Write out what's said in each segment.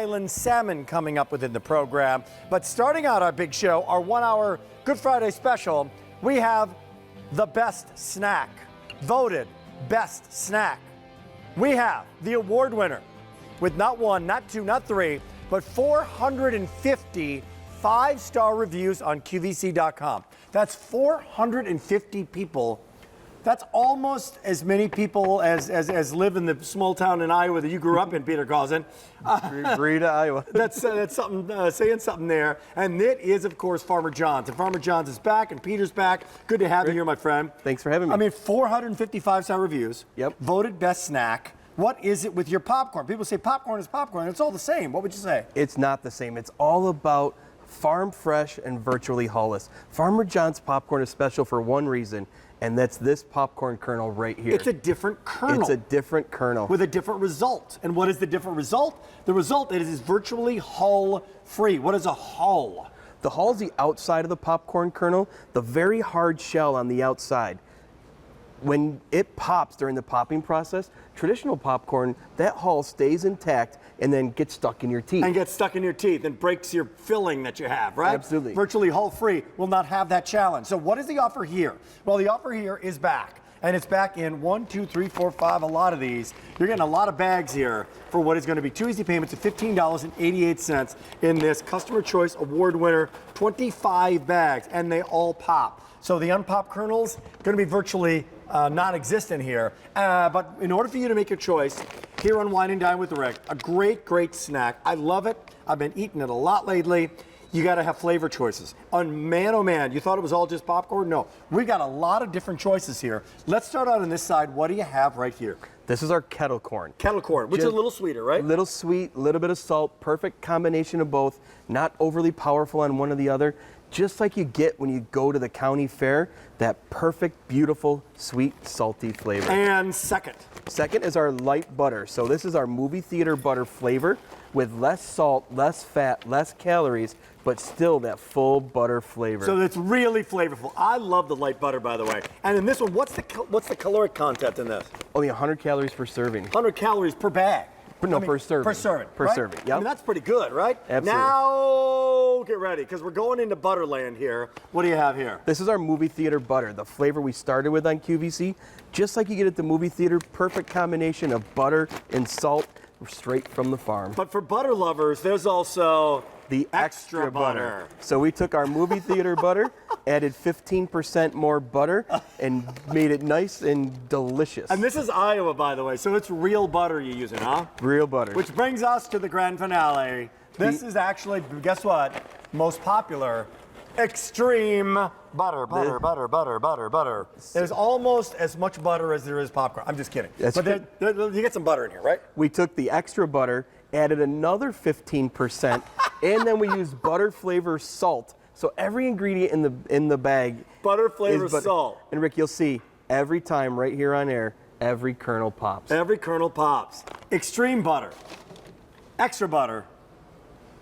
Island salmon coming up within the program. But starting out our big show, our 1 hour Good Friday special, we have the best snack, voted best snack. We have the award winner with not one, not two, not three, but 450 5-star reviews on QVC.com. That's 450 people. That's almost as many people as live in the small town in Iowa that you grew up in, Peter Cousin. Agree to Iowa. That's something, saying something there. And it is, of course, Farmer John's. And Farmer John's is back, and Peter's back. Good to have you here, my friend. Thanks for having me. I mean, 450 5-star reviews. Yep. Voted best snack. What is it with your popcorn? People say popcorn is popcorn. It's all the same. What would you say? It's not the same. It's all about farm fresh and virtually hulless. Farmer John's popcorn is special for one reason, and that's this popcorn kernel right here. It's a different kernel. It's a different kernel. With a different result. And what is the different result? The result is virtually hull-free. What is a hull? The hull is the outside of the popcorn kernel, the very hard shell on the outside. When it pops during the popping process, traditional popcorn, that hull stays intact and then gets stuck in your teeth. And gets stuck in your teeth and breaks your filling that you have, right? Absolutely. Virtually hull-free will not have that challenge. So what is the offer here? Well, the offer here is back. And it's back in 1, 2, 3, 4, 5, a lot of these. You're getting a lot of bags here for what is going to be 2 easy payments of $15.88 in this Customer Choice Award winner, 25 bags, and they all pop. So the unpopped kernels going to be virtually non-existent here. But in order for you to make your choice, here on Wine and Dine with Rick, a great, great snack. I love it. I've been eating it a lot lately. You got to have flavor choices. And man, oh man, you thought it was all just popcorn? No, we got a lot of different choices here. Let's start out on this side. What do you have right here? This is our kettle corn. Kettle corn, which is a little sweeter, right? A little sweet, a little bit of salt, perfect combination of both, not overly powerful on one or the other. Just like you get when you go to the county fair, that perfect, beautiful, sweet, salty flavor. And second? Second is our light butter. So this is our movie theater butter flavor with less salt, less fat, less calories, but still that full butter flavor. So it's really flavorful. I love the light butter, by the way. And in this one, what's the caloric content in this? Only 100 calories per serving. 100 calories per bag. No, per serving. Per serving. Per right? serving, yep. I mean, that's pretty good, right? Absolutely. Now, get ready, because we're going into Butterland here. What do you have here? This is our movie theater butter, the flavor we started with on QVC. Just like you get at the movie theater, perfect combination of butter and salt straight from the farm. But for butter lovers, there's also the extra butter. So we took our movie theater butter, added 15% more butter, and made it nice and delicious. And this is Iowa, by the way, so it's real butter you're using, huh? Real butter. Which brings us to the grand finale. This is actually, guess what? Most popular, extreme butter, butter, butter, butter, butter, butter. There's almost as much butter as there is popcorn. I'm just kidding. That's but you get some butter in here, right? We took the extra butter, added another 15%, and then we used butter flavor salt. So every ingredient in the bag butter flavor salt. And Rick, you'll see every time right here on air, every kernel pops. Every kernel pops. Extreme butter, extra butter,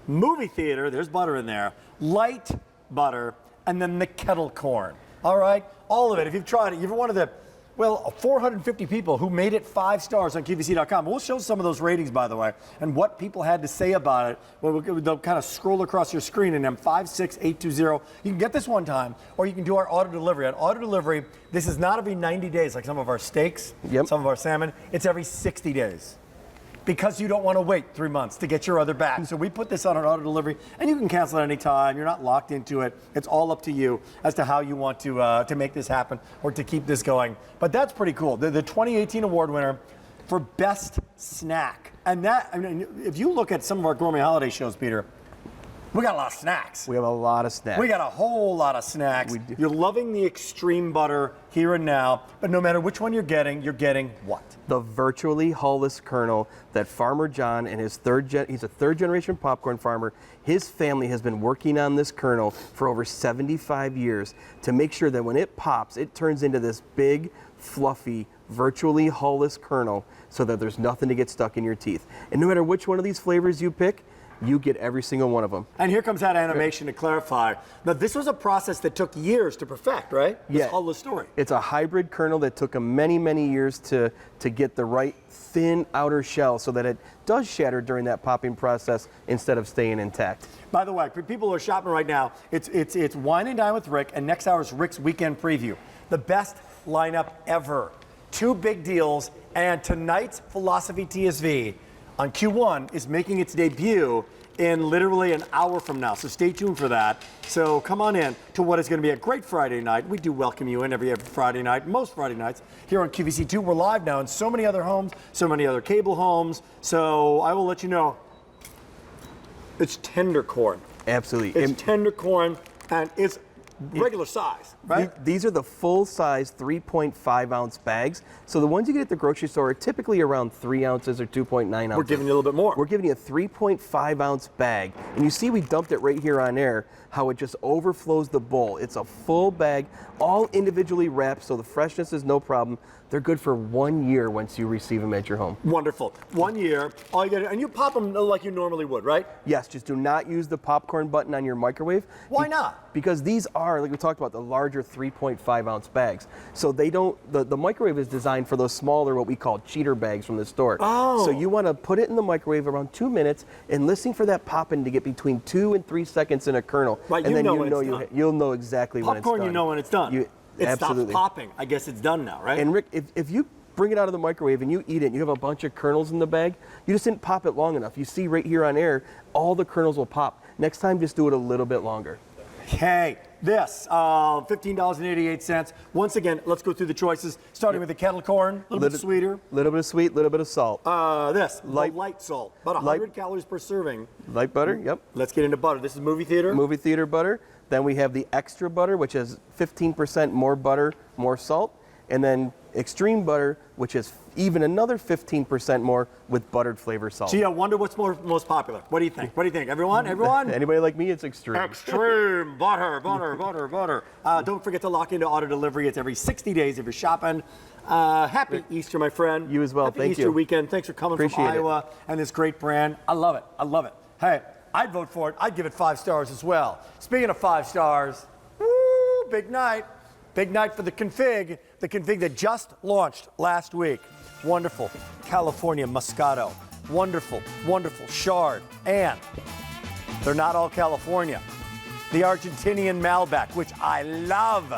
movie theater, there's butter in there, light butter, and then the kettle corn. All right? All of it. If you've tried it, you're one of the, well, 450 people who made it 5 stars on QVC.com. We'll show some of those ratings, by the way, and what people had to say about it. Well, they'll kind of scroll across your screen in them 56820. You can get this one time, or you can do our auto delivery. On auto delivery, this is not every 90 days like some of our steaks, some of our salmon. It's every 60 days. Because you don't want to wait 3 months to get your other back. So we put this on an auto delivery, and you can cancel at any time. You're not locked into it. It's all up to you as to how you want to make this happen or to keep this going. But that's pretty cool. The 2018 award winner for best snack. And that, I mean, if you look at some of our gourmet holiday shows, Peter, we got a lot of snacks. We have a lot of snacks. We got a whole lot of snacks. We do. You're loving the extreme butter here and now, but no matter which one you're getting what? The virtually hulless kernel that Farmer John and his he's a third generation popcorn farmer. His family has been working on this kernel for over 75 years to make sure that when it pops, it turns into this big, fluffy, virtually hulless kernel so that there's nothing to get stuck in your teeth. And no matter which one of these flavors you pick, you get every single one of them. And here comes that animation to clarify. Now, this was a process that took years to perfect, right? Yeah. Tell the story. It's a hybrid kernel that took them many, many years to get the right thin outer shell so that it does shatter during that popping process instead of staying intact. By the way, for people who are shopping right now, it's Wine and Dine with Rick, and next hour is Rick's Weekend Preview. The best lineup ever. 2 big deals, and tonight's Philosophy TSV on Q1 is making its debut in literally an hour from now. So stay tuned for that. So come on in to what is going to be a great Friday night. We do welcome you in every Friday night, most Friday nights here on QVC2. We're live now in so many other homes, so many other cable homes. So I will let you know, it's tender corn. Absolutely. It's tender corn, and it's regular size, right? These are the full-size 3.5 ounce bags. So the ones you get at the grocery store are typically around 3 ounces or 2.9 ounces. We're giving you a little bit more. We're giving you a 3.5 ounce bag. And you see we dumped it right here on air, how it just overflows the bowl. It's a full bag, all individually wrapped, so the freshness is no problem. They're good for 1 year once you receive them at your home. Wonderful. 1 year, all you gotta, and you pop them like you normally would, right? Yes, just do not use the popcorn button on your microwave. Why not? Because these are, like we talked about, the larger 3.5 ounce bags. So they don't, the microwave is designed for those smaller, what we call cheater bags from the store. Oh. So you want to put it in the microwave around 2 minutes and listen for that popping to get between 2 and 3 seconds in a kernel. Right, and you then know when it's done. you'll know exactly when it's done. Popcorn, you know when it's done. It absolutely. stops popping. I guess it's done now, right? And Rick, if you bring it out of the microwave and you eat it and you have a bunch of kernels in the bag, you just didn't pop it long enough. You see right here on air, all the kernels will pop. Next time, just do it a little bit longer. Okay, this, $15.88. Once again, let's go through the choices, starting with the kettle corn, a little bit sweeter. A little bit of sweet, a little bit of salt. This, light salt, about 100 calories per serving. Light butter, yep. Let's get into butter. This is movie theater. Movie theater butter. Then we have the extra butter, which is 15% more butter, more salt. And then extreme butter, which is even another 15% more with buttered flavor salt. Gee, I wonder what's most popular. What do you think? What do you think? Everyone? Anybody like me, it's extreme. Extreme butter. Don't forget to lock into auto delivery. It's every 60 days if you're shopping. Happy Easter, my friend. You as well. Happy Thank Easter you. weekend. Thanks for coming Appreciate from Iowa and this great brand. I love it. I love it. Hey, I'd vote for it. I'd give it 5 stars as well. Speaking of 5 stars, woo, big night. Big night for the config that just launched last week. Wonderful California Moscato. Wonderful, wonderful Chard. And they're not all California. The Argentinian Malbec, which I love.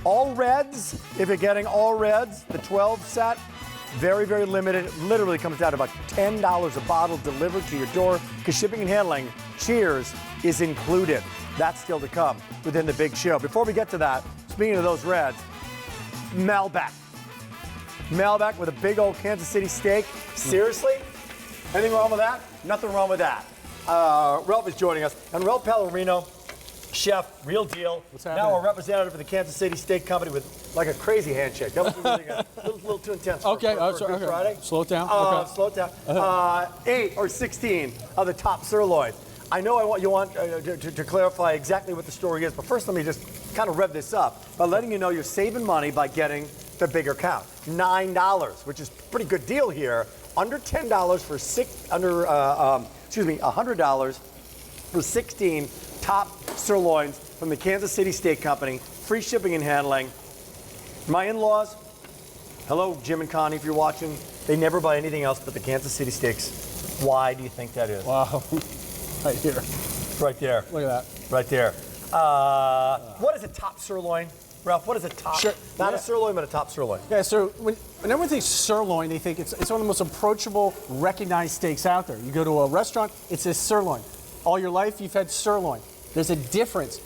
All reds, if you're getting all reds, the 12 set, very, very limited. It literally comes down to about $10 a bottle delivered to your door because shipping and handling, cheers, is included. That's still to come within the big show. Before we get to that, speaking of those reds, Malbec. Malbec with a big old Kansas City steak. Seriously? Anything wrong with that? Nothing wrong with that. Ralph is joining us. And Ralph Pellerino, chef, real deal. What's happening? Now a representative for the Kansas City Steak Company with like a crazy handshake. That was really a little too intense for Good Friday. Slow it down. Slow it down. 8 or 16 of the top sirloin. I know you want to clarify exactly what the story is, but first let me just kind of rev this up by letting you know you're saving money by getting the bigger count. $9, which is a pretty good deal here. Under $10 for $100 for 16 top sirloins from the Kansas City Steak Company. Free shipping and handling. My in-laws, hello Jim and Connie if you're watching, they never buy anything else but the Kansas City steaks. Why do you think that is? Wow. Right here. Right there. Look at that. Right there. What is a top sirloin? Ralph, what is a top? Sure. Not a sirloin, but a top sirloin. Yeah, so when everyone thinks sirloin, they think it's one of the most approachable, recognized steaks out there. You go to a restaurant, it says sirloin. All your life, you've had sirloin. There's a difference.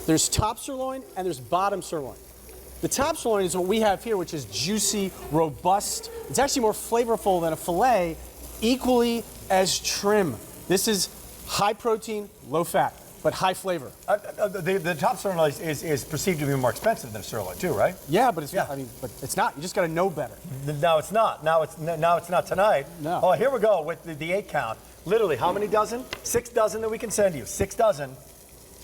There's top sirloin and there's bottom sirloin. The top sirloin is what we have here, which is juicy, robust. It's actually more flavorful than a filet, equally as trim. This is high protein, low fat, but high flavor. The top sirloin is perceived to be more expensive than a sirloin too, right? Yeah, but it's but it's not. You just got to know better. No, it's not. Now it's not tonight. No. Oh, here we go with the 8 count. Literally, how many dozen? 6 dozen that we can send you. 6 dozen.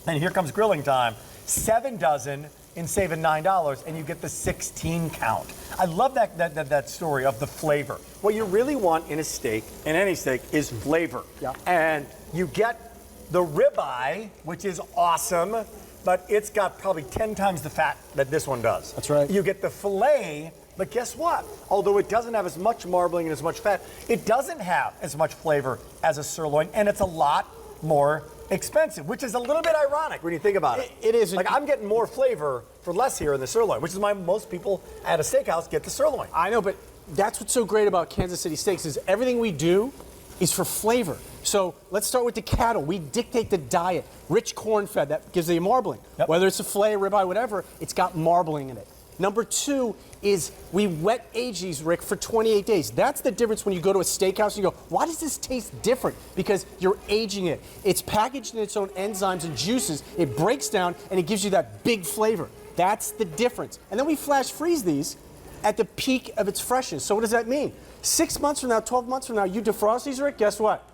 And here comes grilling time. 7 dozen in saving $9, and you get the 16 count. I love that story of the flavor. What you really want in a steak, in any steak, is flavor. Yeah. And you get the ribeye, which is awesome, but it's got probably 10 times the fat that this one does. That's right. You get the filet, but guess what? Although it doesn't have as much marbling and as much fat, it doesn't have as much flavor as a sirloin, and it's a lot more expensive, which is a little bit ironic when you think about it. It is. Like, I'm getting more flavor for less here in the sirloin, which is why most people at a steakhouse get the sirloin. I know, but that's what's so great about Kansas City Steaks is everything we do is for flavor. So let's start with the cattle. We dictate the diet. Rich corn fed, that gives you marbling. Yep. Whether it's a filet, ribeye, whatever, it's got marbling in it. Number two is we wet age these, Rick, for 28 days. That's the difference when you go to a steakhouse and you go, why does this taste different? Because you're aging it. It's packaged in its own enzymes and juices. It breaks down and it gives you that big flavor. That's the difference. And then we flash freeze these at the peak of its freshness. So what does that mean? 6 months from now, 12 months from now, you defrost these, Rick, guess what?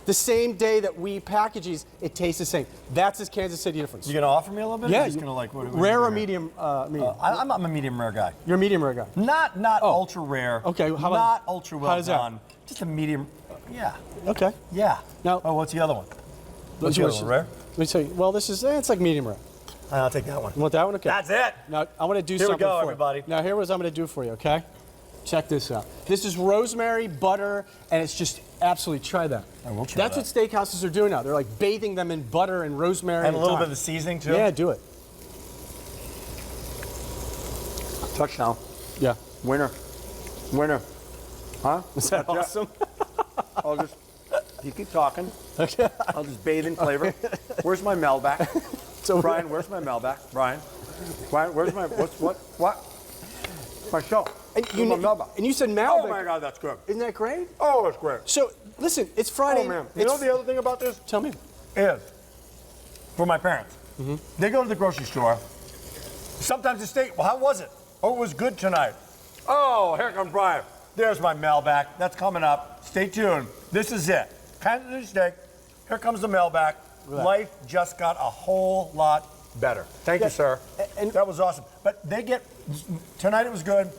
The same day that we package these, it tastes the same. That's his Kansas City difference. You gonna offer me a little bit? Yeah. Or just gonna like what rare or here? medium? Medium. I'm a medium rare guy. You're a medium rare guy. Not ultra rare. Okay, how about- not ultra well how does that- done. Just a medium. Yeah. Okay. Yeah. Now- oh, what's the other one? What's the other one? Rare? Let me tell you. Well, this is it's like medium rare. I'll take that one. You want that one? Okay. That's it. Now I want to do Here we something go, for everybody. you. Now here was I'm going to do for you. Okay. Check this out. This is rosemary butter, and it's just absolutely try that. I will try That's what steakhouses are doing now. They're like bathing them in butter and rosemary And a little thyme. bit of the seasoning too. Yeah, do it. Touchdown. Yeah. Winner. Winner. Huh? Is that That's it. awesome? I'll just. You keep talking. Okay. I'll just bathe in flavor. Where's my Malbec? So Brian, where's my Malbec? Brian, where's my what? My show. And Where's my Malbec? and you said Malbec. Oh my God, that's good. Isn't that great? Oh, it's great. So listen, it's Friday. Oh man, you know the other thing about this Tell me. is for my parents. They go to the grocery store. Sometimes the steak. Well, how was it? Oh, it was good tonight. Oh, here comes Brian. There's my Malbec. That's coming up. Stay tuned. This is it. Kansas City steak. Here comes the Malbec. Life just got a whole lot better. Thank you, sir. and- that was awesome. But they get tonight. It was good.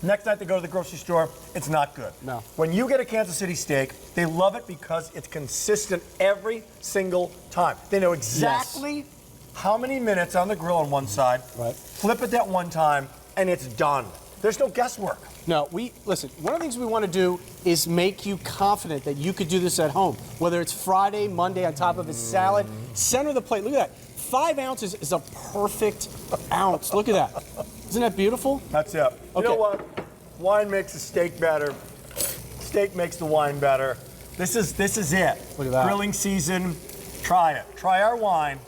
Next night they go to the grocery store. It's not good. No. When you get a Kansas City steak, they love it because it's consistent every single time. They know exactly how many minutes on the grill on one side. Right. Flip it that one time, and it's done. There's no guesswork. No, listen, one of the things we want to do is make you confident that you could do this at home. Whether it's Friday, Monday on top of a salad, center of the plate. Look at that. 5 ounces is a perfect ounce. Look at that. Isn't that beautiful? That's it. You know Okay. what? Wine makes the steak better. Steak makes the wine better. This is it. Look at that. Grilling season. Try it. Try our wine.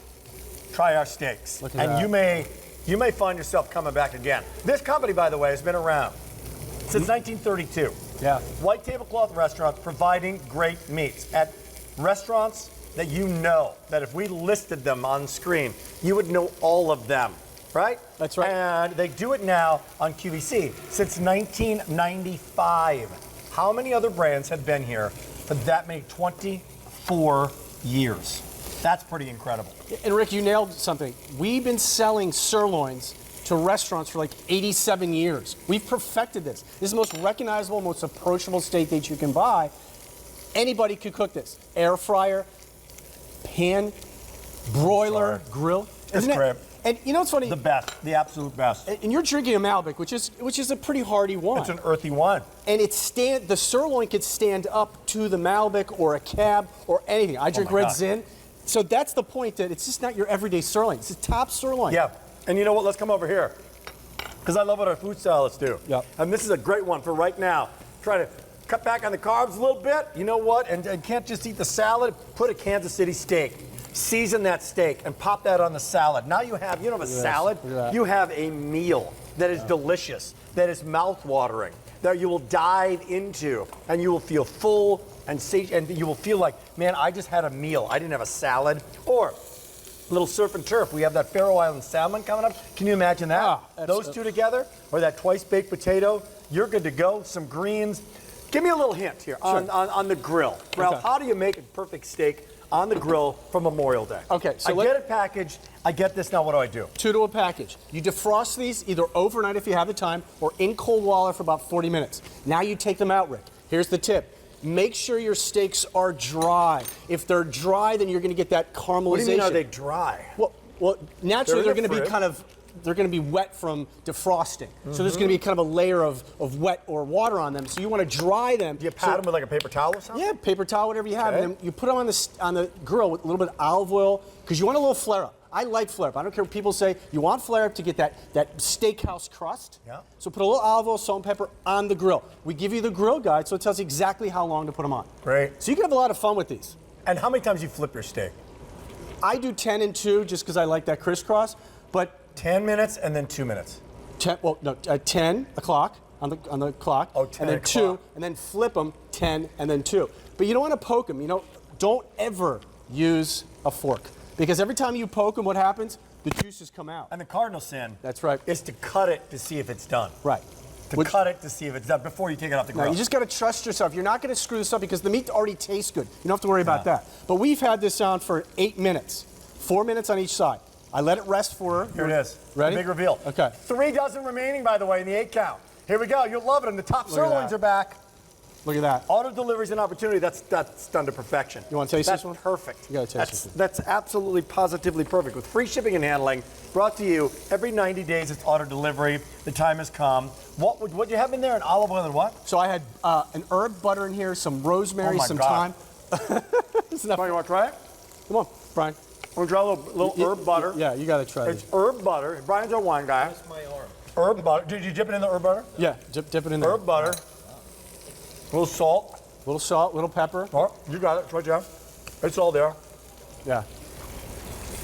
Try our steaks. Look at and that. you may find yourself coming back again. This company, by the way, has been around since 1932. Yeah. White tablecloth restaurants providing great meats at restaurants that you know that if we listed them on screen, you would know all of them, right? That's right. And they do it now on QVC since 1995. How many other brands have been here for that many? 24 years. That's pretty incredible. And Rick, you nailed something. We've been selling sirloins to restaurants for like 87 years. We've perfected this. This is the most recognizable, most approachable steak that you can buy. Anybody could cook this. Air fryer, pan, broiler, grill. It's great. And you know what's funny? The best, the absolute best. And you're drinking a Malbec, which is a pretty hearty wine. It's an earthy wine. And the sirloin could stand up to the Malbec or a Cab or anything. I drink my Red God. Zin. So that's the point, that it's just not your everyday sirloin. It's a top sirloin. Yeah, and you know what? Let's come over here, because I love what our food stylists do. Yep. And this is a great one for right now. Try to cut back on the carbs a little bit. You know what? And can't just eat the salad. Put a Kansas City steak. Season that steak and pop that on the salad. Now you don't have a salad. Look at that. You have a meal that is delicious, that is mouth-watering, that you will dive into, and you will feel full and you will feel like, man, I just had a meal. I didn't have a salad. Or a little surf and turf. We have that Faroe Island salmon coming up. Can you imagine that? Ah, Those two together, or that twice baked potato, you're good to go. Some greens. Give me a little hint here on the grill. Ralph, Okay. how do you make a perfect steak on the grill for Memorial Day? Okay, so I get it packaged. I get this. Now what do I do? 2 to a package. You defrost these either overnight if you have the time or in cold water for about 40 minutes. Now you take them out, Rick. Here's the tip. Make sure your steaks are dry. If they're dry, then you're going to get that caramelization. What do you mean, are they dry? Well, naturally They're they're in the going to be fridge. they're going to be wet from defrosting. So there's going to be kind of a layer of wet or water on them. So you want to dry them. Do you pat them with like a paper towel or something? Yeah, paper towel, whatever you have. Okay. And then you put them on the grill with a little bit of olive oil because you want a little flare up. I like flare up. I don't care what people say. You want flare up to get that steakhouse crust. Yeah. So put a little olive oil, salt, and pepper on the grill. We give you the grill guide, so it tells you exactly how long to put them on. Great. So you can have a lot of fun with these. And how many times you flip your steak? I do 10 and 2 just because I like that crisscross, but 10 minutes and then 2 minutes. 10 o'clock on the clock, Oh, 10 and then o'clock. 2, and then flip them 10 and then 2. But you don't want to poke them. Don't ever use a fork because every time you poke them, what happens? The juices come out. And the cardinal sin. That's right. Is to cut it to see if it's done. Right. Cut it to see if it's done before you take it off the grill. Now, you just got to trust yourself. You're not going to screw this up because the meat already tastes good. You don't have to worry about that. But we've had this on for 8 minutes, 4 minutes on each side. I let it rest for. Here it is. Ready? The big reveal. Okay. 3 dozen remaining, by the way, in the 8 count. Here we go. You'll love it. And the top Look at sirloins that. are back. Look at that. Auto delivery is an opportunity. That's done to perfection. You wanna taste That's this one? perfect. You gotta taste this one. That's absolutely positively perfect. With free shipping and handling, brought to you every 90 days. It's auto delivery. The time has come. What do you have in there? An olive oil and what? So I had an herb butter in here, some rosemary, Oh my some God. thyme. It's enough. Brian, you want to try it? Come on, Brian. We'll try a little herb butter. Yeah, you got to try It's this. herb butter. Brian's our wine guy. That's my arm. Herb butter. Did you dip it in the herb butter? Yeah, dip it in there. Herb butter. A little salt. Little salt, little pepper. Oh, you got it. It's right there. It's all there. Yeah.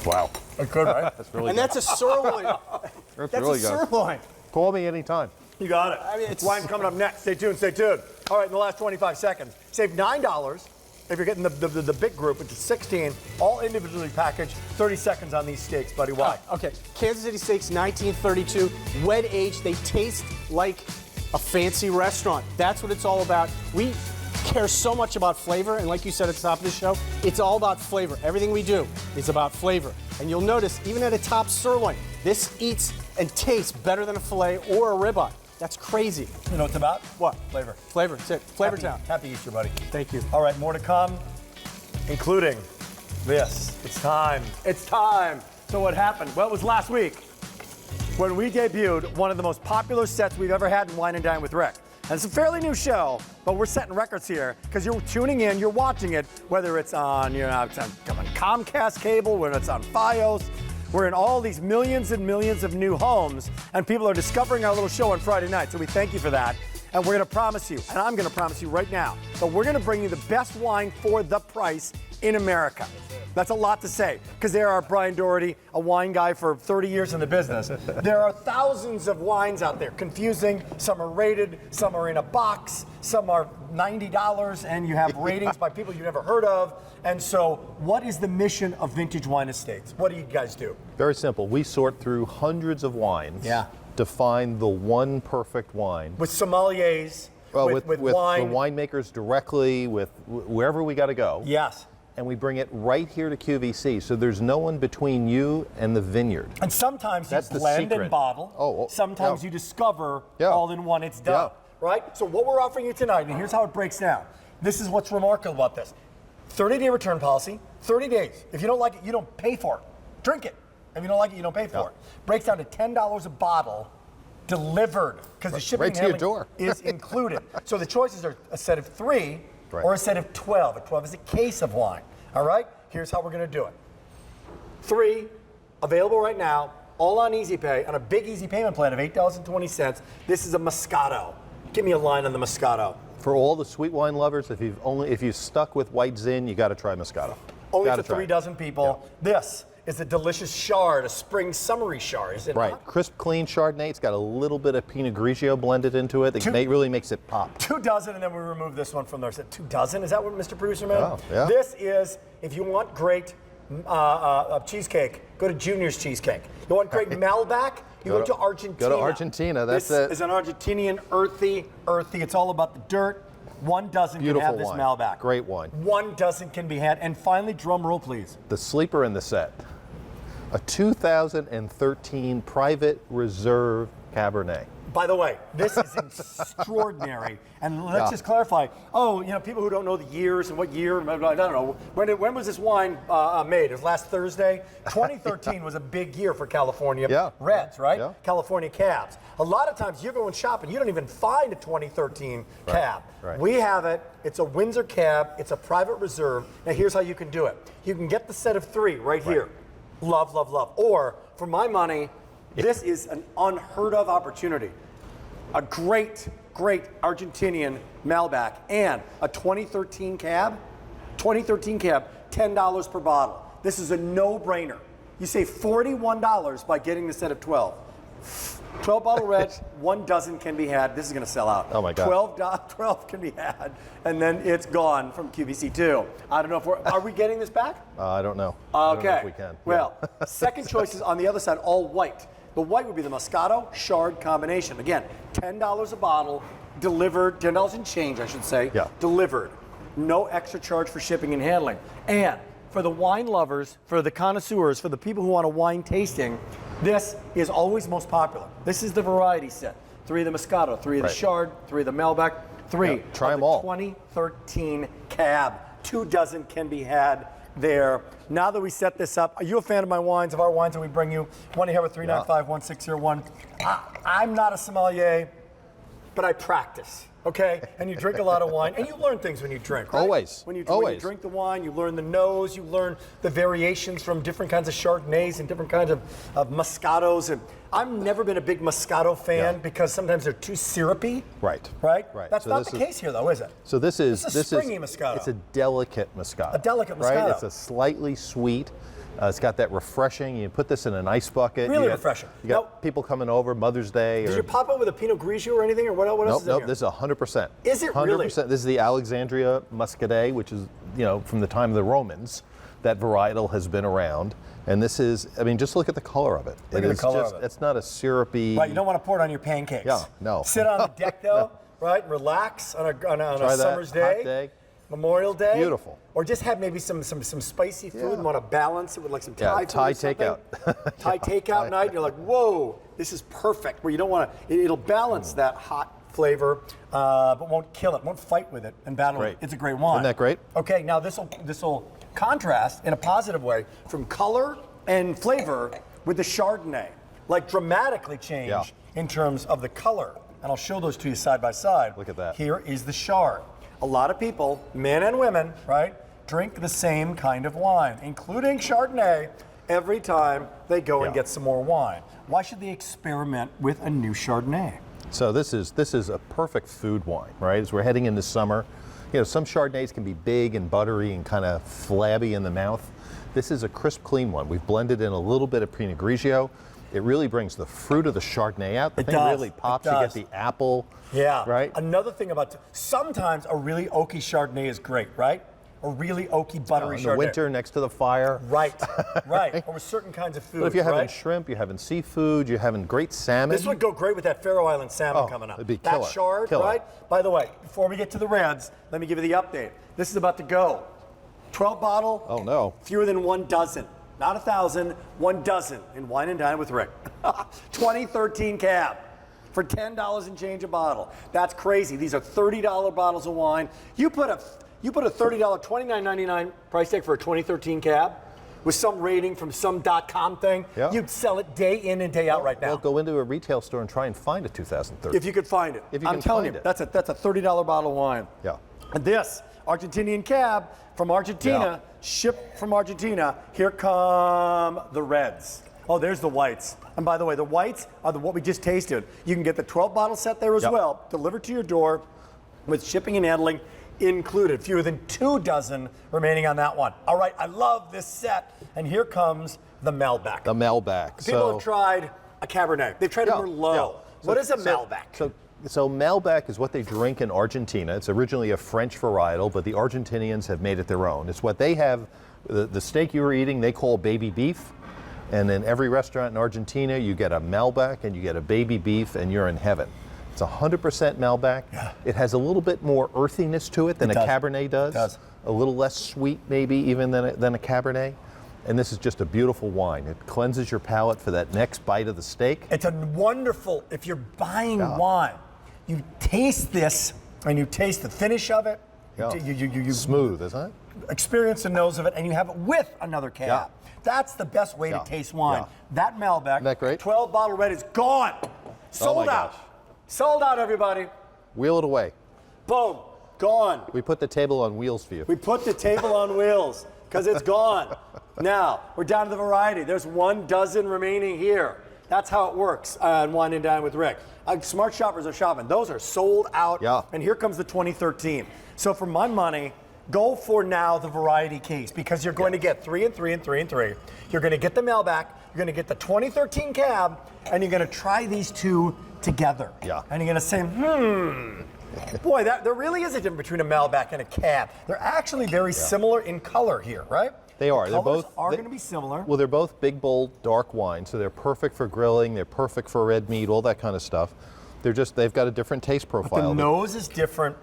Wow. It's good, right? That's really And good. that's a sirloin. That's That's really a good. sirloin. Call me anytime. You got it. I mean, it's- Wine's coming up next. Stay tuned, stay tuned. All right, in the last 25 seconds, save $9 if you're getting the big group, which is 16, all individually packaged, 30 seconds on these steaks, buddy. Why? Okay, Kansas City steaks, 1932, wet aged. They taste like a fancy restaurant. That's what it's all about. We care so much about flavor, and like you said at the top of the show, it's all about flavor. Everything we do is about flavor. And you'll notice, even at a top sirloin, this eats and tastes better than a filet or a ribeye. That's crazy. You know what it's about? What? Flavor. Flavor, that's it. Flavor Town. Happy Easter, buddy. Thank you. All right, more to come, including this. It's time. It's time. So what happened? Well, it was last week when we debuted one of the most popular sets we've ever had in Wine and Dine with Rick. And it's a fairly new show, but we're setting records here because you're tuning in, you're watching it, whether it's on, it's on Comcast cable, whether it's on Fios. We're in all these millions and millions of new homes, and people are discovering our little show on Friday night. So we thank you for that. And we're going to promise you, and I'm going to promise you right now, that we're going to bring you the best wine for the price in America. That's a lot to say, because there are Brian Doherty, a wine guy for 30 years in the business. There are thousands of wines out there, confusing. Some are rated, some are in a box, some are $90, and you have ratings by people you've never heard of. And so, what is the mission of Vintage Wine Estates? What do you guys do? Very simple. We sort through hundreds of wines Yeah. to find the one perfect wine. With sommeliers, Well, with the wine. winemakers directly, with wherever we got to go. Yes. And we bring it right here to QVC, so there's no one between you and the vineyard. And sometimes That's you the blend and secret. bottle. Oh, sometimes yeah. you discover Yeah. all in one, it's done. Yeah. Right? So what we're offering you tonight, and here's how it breaks down. This is what's remarkable about this. 30-day return policy, 30 days. If you don't like it, you don't pay for it. Drink it. If you don't like it, you don't pay for Yeah. it. Breaks down to $10 a bottle delivered, because the shipping right and to your handling door. is included. So the choices are a set of 3 Right. or a set of 12. A 12 is a case of wine. All right? Here's how we're going to do it. 3 available right now, all on Easy Pay, on a big easy payment plan of $8.20. This is a Moscato. Give me a line on the Moscato. For all the sweet wine lovers, if you've stuck with White Zin, you got to try Moscato. Only Gotta for try 3 it. dozen people. This is a delicious Chard, a spring summery Chard, is it Right, not? crisp, clean Chardonnay. It's got a little bit of Pinot Grigio blended into it. It really makes it pop. 2 dozen, and then we remove this one from there. Is it 2 dozen? Is that what Mr. Producer Man? Oh, yeah. This is, if you want great cheesecake, go to Junior's Cheesecake. You want great Malbec? You go to Argentina. Go to Argentina, that's this it. This is an Argentinian earthy. It's all about the dirt. 1 dozen Beautiful can have this wine. Malbec. Great wine. 1 dozen can be had. And finally, drum roll, please. The sleeper in the set, a 2013 Private Reserve Cabernet. By the way, this is extraordinary. And let's just clarify. Oh, people who don't know the years and what year, I don't know. When was this wine made? It was last Thursday. 2013 was a big year for California Reds, right? Yeah. California Cabs. A lot of times you're going shopping, you don't even find a 2013 cab. Right. We have it. It's a Windsor cab. It's a private reserve. Now here's how you can do it. You can get the set of 3 right here. Love, love, love. Or for my money, this is an unheard of opportunity. A great, great Argentinian Malbec and a 2013 cab. 2013 cab, $10 per bottle. This is a no-brainer. You save $41 by getting the set of 12. 12 bottle reds, 1 dozen can be had. This is going to sell out. Oh my God. 12 can be had, and then it's gone from QVC2. I don't know if are we getting this back? I don't know. Okay. I don't know if we can. Well, second choice is on the other side, all white. The white would be the Moscato Chard combination. Again, $10 a bottle, delivered, $10 and change, I should say, delivered. No extra charge for shipping and handling. And for the wine lovers, for the connoisseurs, for the people who want a wine tasting, this is always most popular. This is the variety set. 3 of the Moscato, 3 of the Chard, 3 of the Malbec, 3 try of them the all. 2013 cab. 2 dozen can be had there. Now that we set this up, are you a fan of my wines, of our wines that we bring you? 1-800-395-1601. I'm not a sommelier, but I practice, okay? And you drink a lot of wine, and you learn things when you drink, right? Always. When you Always. drink the wine, you learn the nose, you learn the variations from different kinds of Chardonnays and different kinds of Moscatos. And I've never been a big Moscato fan because sometimes they're too syrupy. Right. Right? Right. That's So not this the is- case here, though, is it? So this is It's a springy Moscato. It's a delicate Moscato. A delicate Right? Moscato. It's a slightly sweet. It's got that refreshing. You put this in an ice bucket. Really you got- refreshing. You got Now- people coming over Mother's Day. Did or, you pop it with a Pinot Grigio or anything, or what else Nope, is in nope. here? This is 100%. Is it really? 100%. This is the Alexandria Muscadet, which is from the time of the Romans. That varietal has been around, and this is. I mean, just look at the color of it. Look at the color of it. It's not a syrupy. Right, you don't want to pour it on your pancakes. Yeah, no. Sit on the deck though, right? And relax on a Try that, summer's hot day, day. Memorial Day. Beautiful. Or just have maybe some spicy food and want to balance it with like some Thai food. Thai or something. takeout. Thai takeout night. You're like, whoa, this is perfect. Where you don't want to. It'll balance that hot flavor, but won't kill it. Won't fight with it and battle Great. it. It's a great wine. Isn't that great? Okay, now this will contrast in a positive way from color and flavor with the Chardonnay. Like dramatically change in terms of the color. And I'll show those to you side by side. Look at that. Here is the Chard. A lot of people, men and women, right, drink the same kind of wine, including Chardonnay, every time they go and get some more wine. Why should they experiment with a new Chardonnay? So this is a perfect food wine, right? As we're heading into summer, some Chardonnays can be big and buttery and kind of flabby in the mouth. This is a crisp, clean one. We've blended in a little bit of Pinot Grigio. It really brings the fruit of the Chardonnay out. The thing really pops. You get the apple. Yeah. Right. Another thing about sometimes a really oaky Chardonnay is great, right? A really oaky, buttery In Chardonnay. the winter next to the fire. Right. Right. Or with certain kinds of food. But if you're having right? shrimp, you're having seafood, you're having great salmon. This would go great with that Faroe Island salmon Oh, coming up. it'd be that killer, Chard, killer. right? By the way, before we get to the Reds, let me give you the update. This is about to go. 12 bottle. Oh no. Fewer than 1 dozen. Not 1,000, 1 dozen in Wine and Dine with Rick. 2013 cab for $10 and change a bottle. That's crazy. These are $30 bottles of wine. You put a $30, $29.99 price tag for a 2013 cab with some rating from some .com thing. Yeah. You'd sell it day in and day out right now. Well, go into a retail store and try and find a 2013. If you could find it. If you I'm can telling find you, it. that's a $30 bottle of wine. Yeah. And this Argentinian cab from Argentina, shipped from Argentina. Here come the Reds. Oh, there's the whites. And by the way, the whites are what we just tasted. You can get the 12 bottle set there as well, delivered to your door with shipping and handling included. Fewer than 2 dozen remaining on that one. All right, I love this set. And here comes the Malbec. The Malbec. People have tried a Cabernet. They've tried a Merlot. What is a Malbec? So Malbec is what they drink in Argentina. It's originally a French varietal, but the Argentinians have made it their own. It's what they have, the steak you were eating, they call baby beef. And in every restaurant in Argentina, you get a Malbec and you get a baby beef and you're in heaven. It's 100% Malbec. Yeah. It has a little bit more earthiness to it than It a does. Cabernet does. It does. A little less sweet, maybe even than a Cabernet. And this is just a beautiful wine. It cleanses your palate for that next bite of the steak. It's a wonderful, if you're buying wine, you taste this and you taste the finish of it. Yeah. You Smooth, isn't it? experience the nose of it, and you have it with another cab. Yeah. That's the best way Yeah. to taste wine. Yeah. That Malbec, Isn't that great? 12 bottle red is gone. Sold my out. gosh. Sold out, everybody. Wheel it away. Boom, gone. We put the table on wheels for you. We put the table on wheels because it's gone. Now, we're down to the variety. There's 1 dozen remaining here. That's how it works on Wine and Dine with Rick. Smart shoppers are shopping. Those are sold out. Yeah. And here comes the 2013. So for my money, go for now the variety case because you're going to get 3 and 3 and 3 and 3. You're going to get the Malbec, you're going to get the 2013 cab, and you're going to try these two together. Yeah. And you're going to say, boy, there really is a difference between a Malbec and a cab. They're actually very similar in color here, right? They are. The They're colors both are they- going to be similar. Well, they're both big, bold, dark wines, so they're perfect for grilling. They're perfect for red meat, all that kind of stuff. They've got a different taste profile. The nose is different.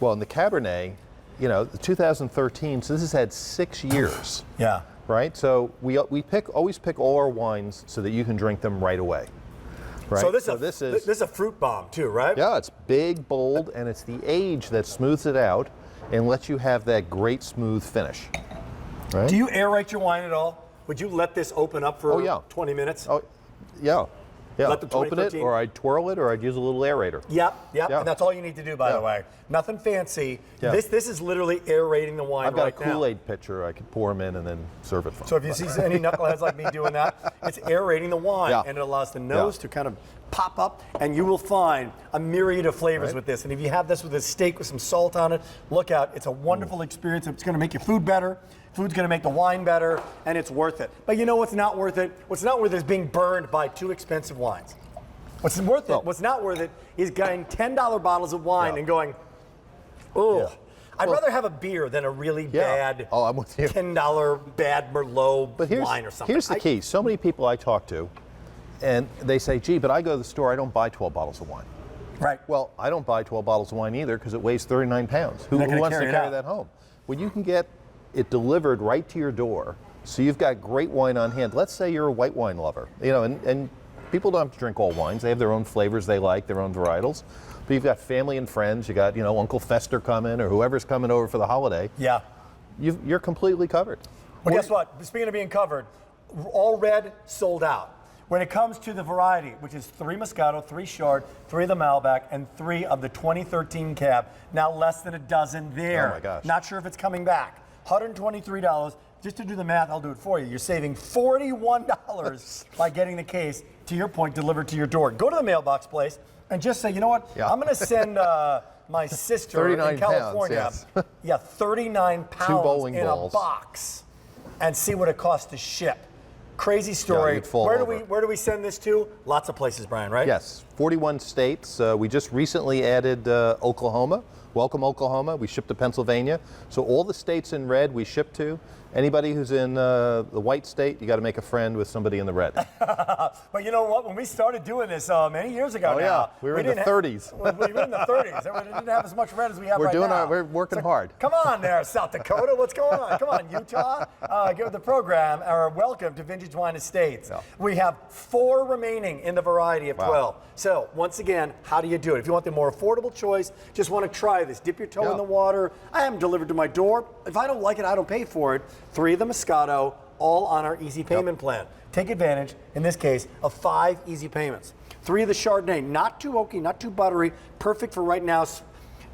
Well, in the Cabernet, the 2013. So this has had 6 years, Yeah. right? So we always pick all our wines so that you can drink them right away, right? So this is is a fruit bomb too, right? yeah, it's big, bold, and it's the age that smooths it out and lets you have that great smooth finish. Right? Do you aerate your wine at all? Would you let this open up for Oh, yeah. 20 minutes? Oh, yeah. Yeah, Let the open it, 2013 or I'd twirl it, or I'd use a little aerator. Yep. Yeah. And that's all you need to do, by the Yeah. way. Nothing fancy. Yeah. This is literally aerating the wine I've got right a Kool-Aid pitcher. I could pour them in and then serve it for So if you see any knuckleheads like me doing that, it's aerating the wine, Yeah. and it allows the nose Yeah. to kind of pop up, and you will find a myriad of flavors Right. with this. And if you have this with a steak with some salt on it, look out. It's a wonderful experience. It's going to make your food better. Food's going to make the wine better, and it's worth it. But you know what's not worth it? What's not worth it is being burned by 2 expensive wines. What's worth it? What's not worth it is getting $10 bottles of wine Yeah. and going, oh. Yeah. I'd Well- rather have a beer than a really bad Oh, I'm with you. $10 bad Merlot But here's, wine or something. here's the key. So many people I talk to, and they say, gee, but I go to the store, I don't buy 12 bottles of wine. Right. Well, I don't buy 12 bottles of wine either because it weighs 39 pounds. Who You're not gonna wants to carry it carry out. that home? When you can get it delivered right to your door, so you've got great wine on hand. Let's say you're a white wine lover, and people don't have to drink all wines. They have their own flavors they like, their own varietals. But you've got family and friends. You got, Uncle Fester coming or whoever's coming over for the holiday. Yeah. You're completely covered. Well, guess what? Speaking of being covered, all red sold out. When it comes to the variety, which is 3 Moscato, 3 Chard, 3 of the Malbec, and 3 of the 2013 Cab, now less than a dozen there. Oh my gosh. Not sure if it's coming back. $123. Just to do the math, I'll do it for you. You're saving $41 by getting the case, to your point, delivered to your door. Go to the mailbox place and just say, you know what? Yeah. I'm going to send my sister 39 in California. pounds, yes. Yeah, 39 pounds bowling in balls. a box, and see what it costs to ship. Crazy story. you'd fall where over. do we send this to? Lots of places, Brian, right? Yes, 41 states. We just recently added Oklahoma. Welcome, Oklahoma. We ship to Pennsylvania. So all the states in red we ship to. Anybody who's in the white state, you got to make a friend with somebody in the red. But you know what? When we started doing this many years ago Oh, now, yeah. We were in the 30s. We were in the 30s. We didn't have as much red as we have We're right doing now. we're working hard. Come on there, South Dakota. What's going on? Come on, Utah. Get with the program. Welcome to Vintage Wine Estates. Yeah. We have 4 remaining in the variety of Wow. 12. So once again, how do you do it? If you want the more affordable choice, just want to try this. Dip your toe Yeah. in the water. I have them delivered to my door. If I don't like it, I don't pay for it. 3 of the Moscato, all on our easy payment plan. Take advantage, in this case, of 5 easy payments. 3 of the Chardonnay, not too oaky, not too buttery, perfect for right now.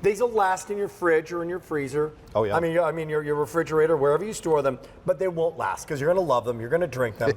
These will last in your fridge or in your freezer. Oh, yeah. I mean your refrigerator, wherever you store them, but they won't last because you're going to love them. You're going to drink them.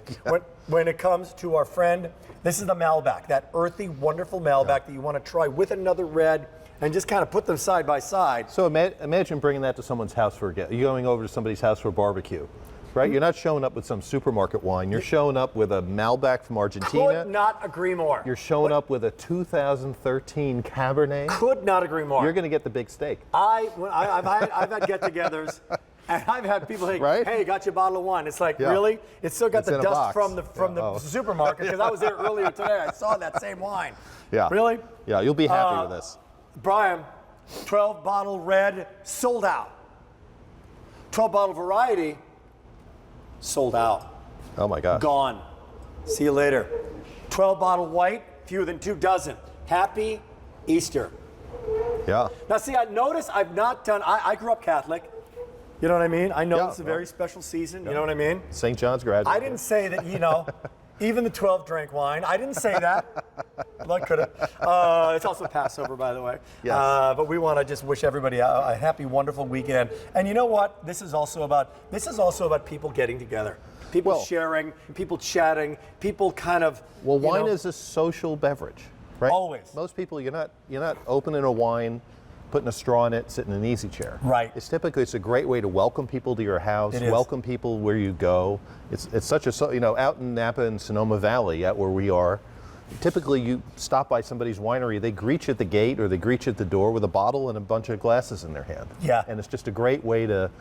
When it comes to our friend, this is the Malbec, that earthy, wonderful Malbec that you want to try with another red and just kind of put them side by side. So imagine bringing that to someone's house for a get. You're going over to somebody's house for a barbecue, right? You're not showing up with some supermarket wine. You're showing up with a Malbec from Argentina. Could not agree more. You're showing up with a 2013 Cabernet. Could not agree more. You're going to get the big steak. I've had get-togethers, And I've had people say, Right? hey, got you a bottle of wine. It's like, Yeah. really? It's still got It's the in a dust box. from the supermarket, because I was there earlier today. I saw that same wine. Yeah. Really? Yeah, you'll be happy with this. Brian, 12 bottle red, sold out. 12 bottle variety, sold out. Oh my gosh. Gone. See you later. 12 bottle white, fewer than 2 dozen. Happy Easter. Yeah. Now, see, I notice I've not done, I grew up Catholic. You know what I mean? I know Yeah, it's a very well, special season. You know what I mean? St. John's graduate. I didn't say that, even the 12 drank wine. I didn't say that. Well, I could have. It's also Passover, by the way. Yes. But we want to just wish everybody a happy, wonderful weekend. And you know what? This is also about people getting together, people Well- sharing, people chatting, people kind of. Well, wine is a social beverage, right? Always. Most people, you're not opening a wine, putting a straw in it, sitting in an easy chair. Right. It's a great way to welcome people to your house, It is. welcome people where you go. It's such a out in Napa and Sonoma Valley, out where we are. Typically, you stop by somebody's winery, they greet you at the gate or they greet you at the door with a bottle and a bunch of glasses in their hand. Yeah. And it's just a great way to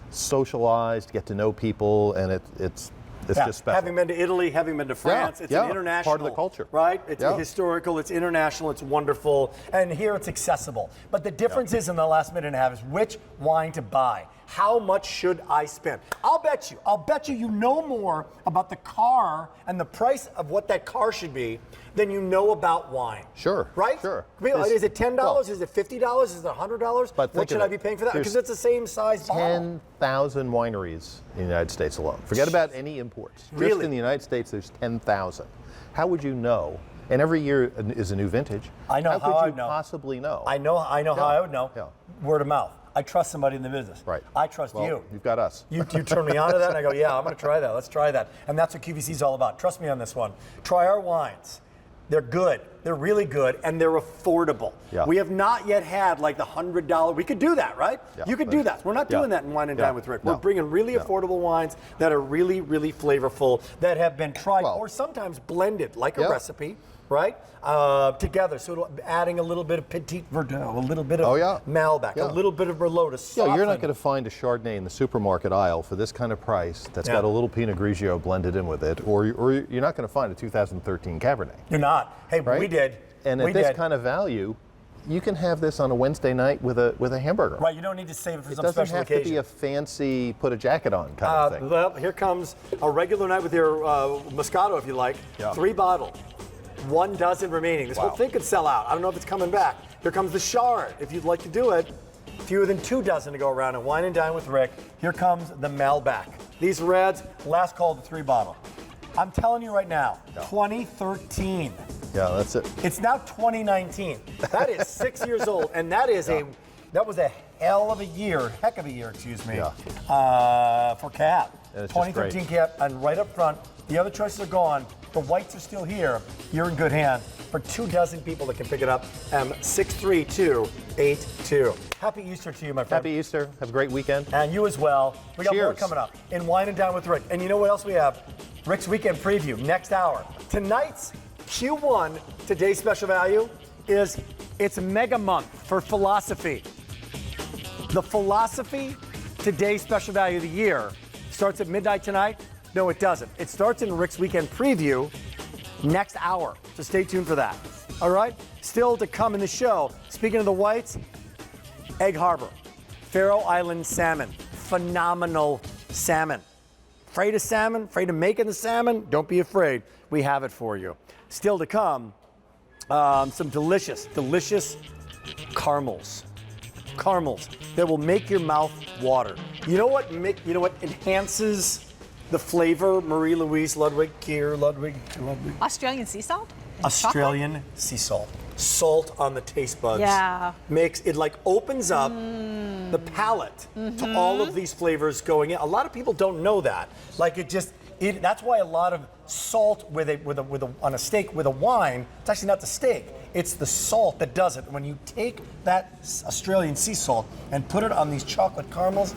socialize, to get to know people, and it's just special. Having been to Italy, having been to France, it's yeah, an international. part of the culture. Right? It's Yeah. historical, it's international, it's wonderful. And here it's accessible. But the difference is in the last minute and a half is which wine to buy. How much should I spend? I'll bet you know more about the car and the price of what that car should be than you know about wine. Sure. Right? Sure. I mean, is it $10? Well, is it $50? Is it $100? But What think should of I it. be paying for that? There's Because it's the same size bottle. 10,000 wineries in the United States alone. Forget about any imports. Just Really? in the United States, there's 10,000. How would you know? And every year is a new vintage. I know how could I you know. possibly know? I know how I would know. Yeah. Word of mouth. I trust somebody in the business. Right. I trust Well, you. You've got us. You turn me on to that, and I go, yeah, I'm going to try that. Let's try that. And that's what QVC is all about. Trust me on this one. Try our wines. They're good. They're really good, and they're affordable. Yeah. We have not yet had like the $100. We could do that, right? Yeah, You could do that. We're not doing yeah. that in Wine and Yeah. Dine with Rick. No. We're bringing really No. affordable wines that are really, really flavorful, that have been tried Well- or sometimes blended like a Yeah. recipe, right? Together. So adding a little bit of Petit Verdot, a little bit of Oh, yeah. Malbec, Yeah. a little bit of Merlot to Yeah, soften. you're not going to find a Chardonnay in the supermarket aisle for this kind of price that's Yeah. got a little Pinot Grigio blended in with it, or you're not going to find a 2013 Cabernet. You're not. Hey, Right? we did. And we at this did. kind of value, you can have this on a Wednesday night with a hamburger. Right, you don't need to save it for It some doesn't special have occasion. to be a fancy put a jacket on kind of thing. Well, here comes a regular night with your Moscato, if you like. Yeah. 3 bottles, 1 dozen remaining. This whole Wow. thing could sell out. I don't know if it's coming back. Here comes the Chard, if you'd like to do it. Fewer than 2 dozen to go around in Wine and Dine with Rick. Here comes the Malbec. These reds, last call to 3 bottle. I'm telling you right now, 2013. Yeah, that's it. It's now 2019. That is 6 years old, and that was a hell of a year, heck of a year, excuse me, for Cab. And it's just 2013 great. Cab, and right up front, the other choices are gone. The whites are still here. You're in good hands. For 2 dozen people that can pick it up, 63282. Happy Easter to you, my friend. Happy Easter. Have a great weekend. And you as well. We got more Cheers. coming up in Wine and Dine with Rick. And you know what else we have? Rick's Weekend Preview, next hour. Tonight's Q1, today's special value, is it's Mega Month for philosophy. The philosophy, today's special value of the year, starts at midnight tonight. No, it doesn't. It starts in Rick's Weekend Preview next hour. So stay tuned for that. All right? Still to come in the show. Speaking of the whites, Egg Harbor, Faroe Island salmon, phenomenal salmon. Afraid of salmon? Afraid of making the salmon? Don't be afraid. We have it for you. Still to come, some delicious caramels. Caramels that will make your mouth water. You know what enhances the flavor? Marie-Louise Ludwig. Australian sea salt? And Australian sea salt. Salt on the taste buds. Yeah. Makes it like opens up the palate to all of these flavors going in. A lot of people don't know that. Like that's why a lot of salt on a steak with a wine, it's actually not the steak. It's the salt that does it. When you take that Australian sea salt and put it on these chocolate caramels,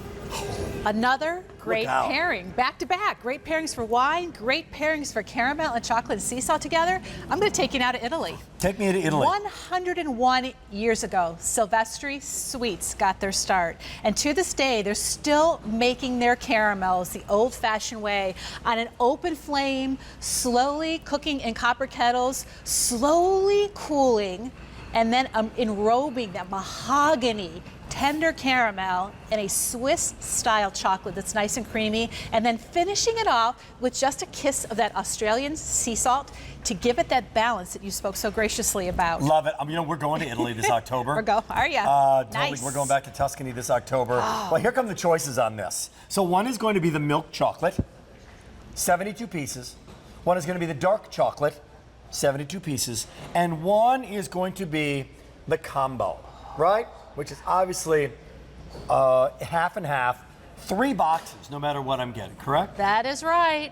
Another great out. pairing, back to back. Great pairings for wine, great pairings for caramel and chocolate and sea salt together. I'm going to take you now to Italy. Take me to Italy. 101 years ago, Silvestri Sweets got their start. And to this day, they're still making their caramels the old-fashioned way on an open flame, slowly cooking in copper kettles, slowly cooling, and then enrobing that mahogany tender caramel in a Swiss-style chocolate that's nice and creamy, and then finishing it off with just a kiss of that Australian sea salt to give it that balance that you spoke so graciously about. Love it. You know, we're going to Italy this October. Are you? Totally. Nice. We're going back to Tuscany this October. Well, here come the choices on this. So one is going to be the milk chocolate, 72 pieces. One is going to be the dark chocolate, 72 pieces. And one is going to be the combo, right? Which is obviously half and half, 3 boxes, no matter what I'm getting, correct? That is right.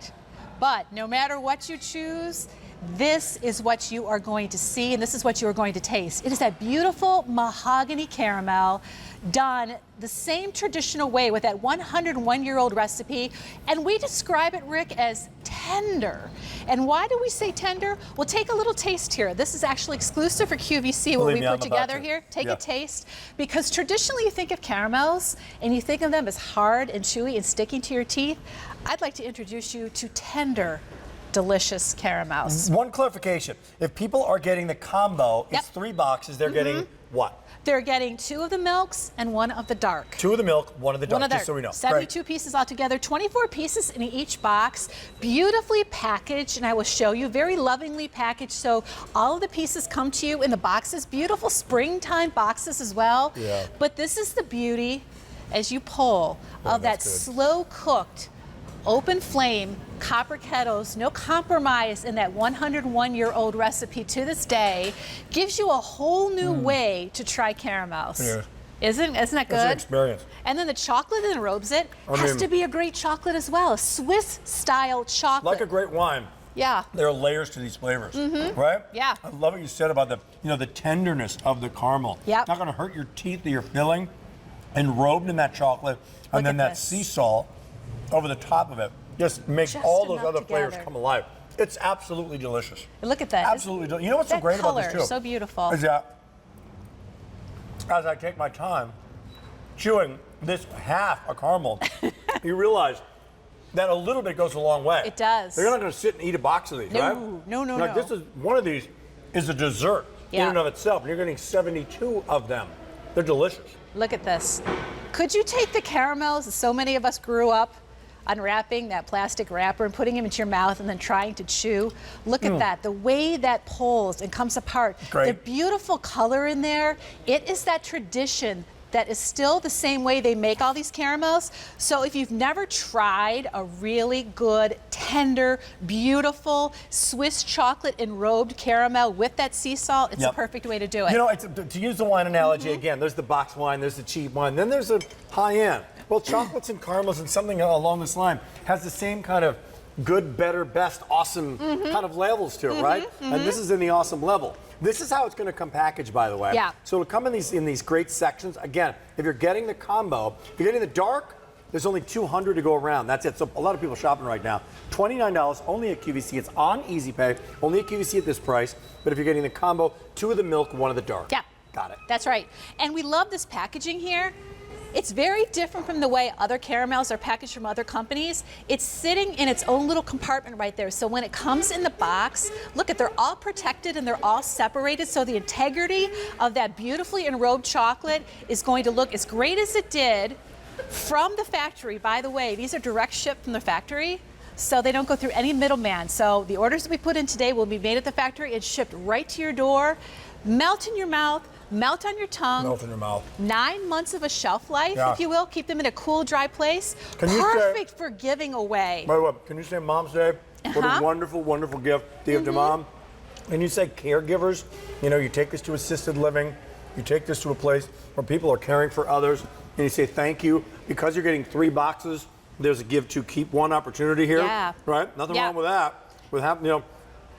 But no matter what you choose, this is what you are going to see, and this is what you are going to taste. It is that beautiful mahogany caramel done the same traditional way with that 101-year-old recipe, and we describe it, Rick, as tender. And why do we say tender? Well, take a little taste here. This is actually exclusive for QVC, what Believe we me, put I'm about together to. here. Take Yeah. a taste, because traditionally you think of caramels and you think of them as hard and chewy and sticking to your teeth. I'd like to introduce you to tender, delicious caramels. One clarification. If people are getting the combo, Yep. it's 3 boxes. They're getting what? They're getting 2 of the milks and 1 of the dark. 2 of the milk, 1 of the dark, One of just so we know. 72 pieces altogether, 24 pieces in each box, beautifully packaged, and I will show you, very lovingly packaged, so all of the pieces come to you in the boxes, beautiful springtime boxes as well. Yeah. But this is the beauty, as you pull, of that that's good. slow-cooked, open flame, copper kettles, no compromise in that 101-year-old recipe to this day, gives you a whole new way to try caramels. Yeah. Isn't that good? It's an experience. And then the chocolate that enrobes it I has mean- to be a great chocolate as well, a Swiss-style chocolate. Like a great wine. Yeah. There are layers to these flavors, right? Yeah. I love what you said about the tenderness of the caramel. Yep. Not going to hurt your teeth that you're filling, enrobed in that chocolate, and Look then at that this. sea salt over the top of it just makes Just all those enough other flavors together. come alive. It's absolutely delicious. Look at that. Absolutely. You know what's so That great about this color, too? so beautiful. Is that as I take my time chewing this half a caramel, you realize that a little bit goes a long way. It does. You're not going to sit and eat a box of these, No, right? no, no, Like no. this is one of these is a dessert Yeah. in and of itself, and you're getting 72 of them. They're delicious. Look at this. Could you take the caramels, that so many of us grew up unwrapping that plastic wrapper and putting them into your mouth and then trying to chew? Look at that, the way that pulls and comes apart. Great. The beautiful color in there. It is that tradition that is still the same way they make all these caramels. So if you've never tried a really good, tender, beautiful Swiss chocolate enrobed caramel with that sea salt, it's Yep. the perfect way to do it. You know, to use the wine analogy again, there's the box wine, there's the cheap wine, then there's a high end. Well, chocolates and caramels and something along this line has the same kind of good, better, best, awesome kind of levels to it, right? And this is in the awesome level. This is how it's going to come packaged, by the way. Yeah. So it'll come in these great sections. Again, if you're getting the combo, if you're getting the dark, there's only 200 to go around. That's it. So a lot of people shopping right now. $29 only at QVC. It's on Easy Pay. Only at QVC at this price. But if you're getting the combo, 2 of the milk, 1 of the dark. Yeah. Got it. That's right. And we love this packaging here. It's very different from the way other caramels are packaged from other companies. It's sitting in its own little compartment right there. So when it comes in the box, look at, they're all protected and they're all separated. So the integrity of that beautifully enrobed chocolate is going to look as great as it did from the factory. By the way, these are direct shipped from the factory, so they don't go through any middleman. So the orders that we put in today will be made at the factory and shipped right to your door. Melt in your mouth, melt on your tongue. Melt in your mouth. 9 months of a shelf life, Yeah. if you will. Keep them in a cool, dry place. Can you say- Perfect for giving away. By the way, can you say Mom's Day? What a wonderful, wonderful gift to give to Mom. And you say caregivers, you know, you take this to assisted living, you take this to a place where people are caring for others, and you say thank you. Because you're getting 3 boxes, there's a give to keep one opportunity here. Yeah. Right? Nothing Yeah. wrong with that.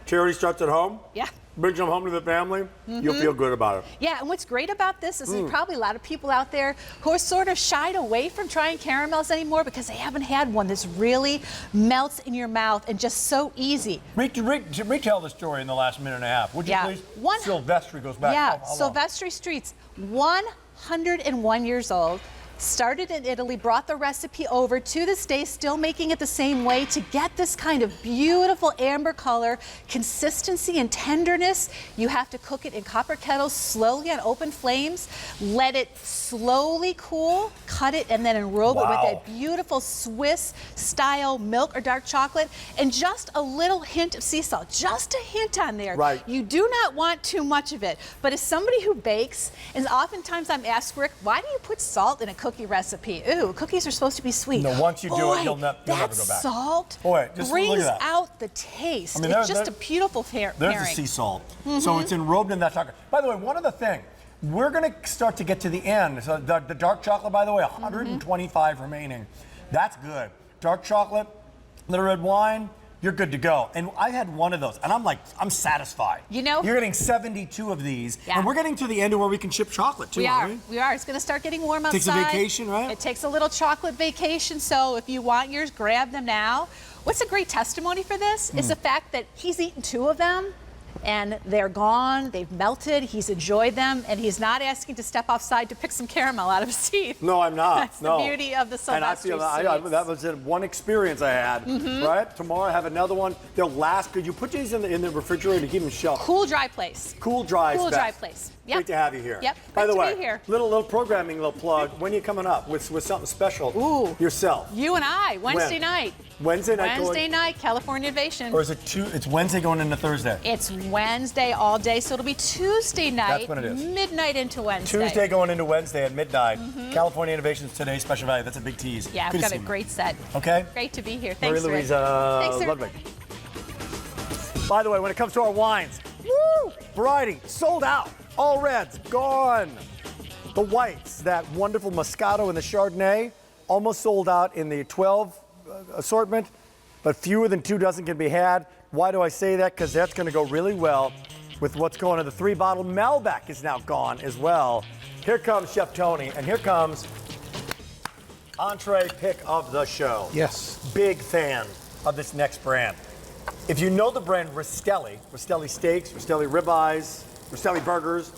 Charity starts at home. Yeah. bring some home to the family, you'll feel good about it. Yeah, and what's great about this is there's probably a lot of people out there who are sort of shied away from trying caramels anymore because they haven't had one that's really melts in your mouth and just so easy. Retell the story in the last minute and a half, would you Yeah. please? Silvestri goes back. Yeah, how long? Silvestri Streets, 101 years old. Started in Italy, brought the recipe over to this day, still making it the same way to get this kind of beautiful amber color, consistency and tenderness. You have to cook it in copper kettles slowly on open flames, let it slowly cool, cut it, and then enrobe it with that beautiful Swiss style milk or dark chocolate, and just a little hint of sea salt, just a hint on there. Right. You do not want too much of it, but as somebody who bakes, and oftentimes I'm asked, Rick, why do you put salt in a cookie recipe? Ooh, cookies are supposed to be sweet. No, once you do it, Boy, you'll never go back. Salt Boy, just look brings at that. out the taste. I mean, it's just a beautiful pairing. There's the sea salt. So it's enrobed in that chocolate. By the way, one other thing. We're going to start to get to the end. So the dark chocolate, by the way, 125 remaining. That's good. Dark chocolate, little red wine, you're good to go. And I had one of those, and I'm satisfied. You know? You're getting 72 of these. Yeah. And we're getting to the end of where we can ship chocolate, too, We aren't are. we? We are. It's going to start getting warm outside. Takes a vacation, right? It takes a little chocolate vacation. So if you want yours, grab them now. What's a great testimony for this is the fact that he's eaten 2 of them. And they're gone, they've melted, he's enjoyed them, and he's not asking to step offside to pick some caramel out of his teeth. No, I'm not. That's the beauty of the Silvestri And I feel sweets. that was one experience I had, right? Tomorrow I have another one. They'll last. Could you put these in the refrigerator to keep them shelved? Cool, dry place. Cool, dry. Cool, is dry best. place. Yep. Great to have you here. Yep. By Great the to way, be here. little programming, little plug. When are you coming up with something special? Ooh. Yourself. You and I, Wednesday When? night. Wednesday night. Wednesday night, California Innovation. Or is it it's Wednesday going into Thursday? It's Wednesday all day, so it'll be Tuesday night, when it is. midnight into Wednesday. Tuesday going into Wednesday at midnight. California Innovations Today Special Value. That's a big tease. Yeah, Good I've to got a see you. great set. Okay. Great to be here. Thanks, Rick. Marie-Louise Thanks, Rick. Ludwig. By the way, when it comes to our wines, woo, variety, sold out. All reds, gone. The whites, that wonderful Moscato and the Chardonnay, almost sold out in the 12 assortment, but fewer than 2 dozen can be had. Why do I say that? Because that's going to go really well with what's going on. The 3-bottle Malbec is now gone as well. Here comes Chef Tony, and here comes entree pick of the show. Yes. Big fan of this next brand. If you know the brand Rastelli steaks, Rastelli ribeyes, Rastelli burgers,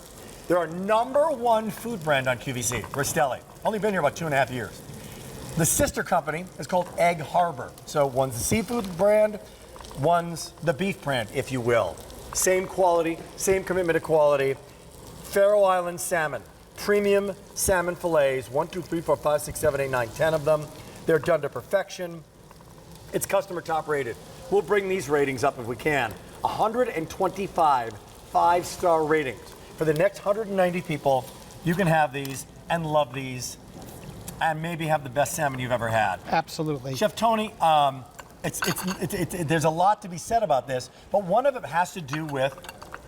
they're our #1 food brand on QVC, Rastelli. Only been here about 2.5 years. The sister company is called Egg Harbor. So one's the seafood brand, one's the beef brand, if you will. Same quality, same commitment to quality. Faroe Island salmon, premium salmon fillets, 1, 2, 3, 4, 5, 6, 7, 8, 9, 10 of them. They're done to perfection. It's customer top rated. We'll bring these ratings up if we can. 125 5-star ratings. For the next 190 people, you can have these and love these and maybe have the best salmon you've ever had. Absolutely. Chef Tony, there's a lot to be said about this, but one of it has to do with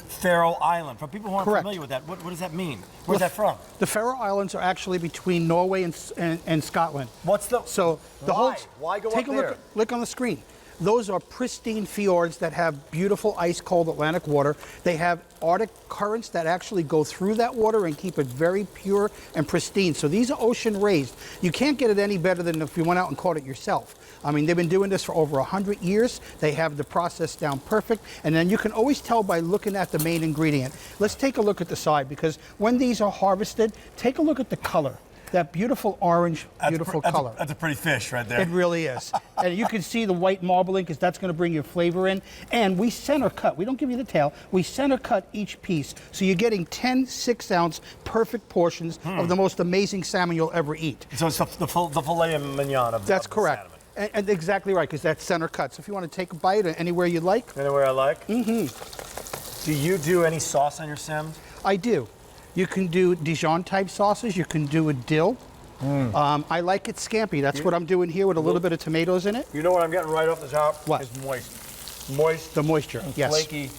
Faroe Island. For people who aren't Correct. familiar with that, what does that mean? Where's that from? The Faroe Islands are actually between Norway and Scotland. What's the So the whole Why go take up a there? look on the screen. Those are pristine fjords that have beautiful ice cold Atlantic water. They have Arctic currents that actually go through that water and keep it very pure and pristine. So these are ocean raised. You can't get it any better than if you went out and caught it yourself. I mean, they've been doing this for over 100 years. They have the process down perfect. And then you can always tell by looking at the main ingredient. Let's take a look at the side, because when these are harvested, take a look at the color. That beautiful orange, beautiful color. That's a pretty fish right there. It really is. And you can see the white marbling, because that's going to bring your flavor in. And we center cut. We don't give you the tail. We center cut each piece. So you're getting 10 6-ounce perfect portions of the most amazing salmon you'll ever eat. So it's the filet mignon of That's of the correct. salmon. And exactly right, because that's center cut. So if you want to take a bite anywhere you'd like. Anywhere I like? Mm-hmm. Do you do any sauce on your Sims? I do. You can do Dijon type sauces. You can do a dill. I like it scampi. That's what I'm doing here with a little bit of tomatoes in it. You know what I'm getting right off the top? What? It's moist. Moist. The moisture, and yes. flaky.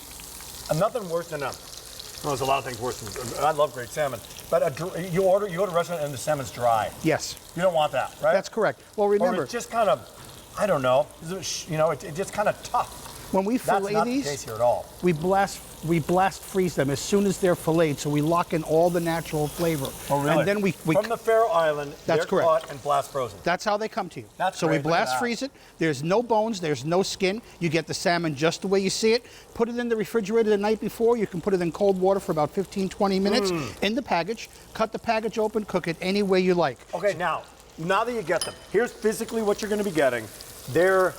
And nothing worse than there's a lot of things worse than, I love great salmon. But you go to a restaurant and the salmon's dry. Yes. You don't want that, right? That's correct. Well, remember. Or it's just kind of, I don't know, it's just kind of tough. When we That's fillet not these, the case here at all. we blast freeze them as soon as they're filleted, so we lock in all the natural flavor. Oh, really? And then we From the Faroe Island, That's they're correct. caught and blast frozen. That's how they come to you. That's so great. we Look at blast that. freeze it. There's no bones. There's no skin. You get the salmon just the way you see it. Put it in the refrigerator the night before. You can put it in cold water for about 15, 20 minutes in the package. Cut the package open. Cook it any way you like. Okay, now that you get them, here's physically what you're going to be getting. They're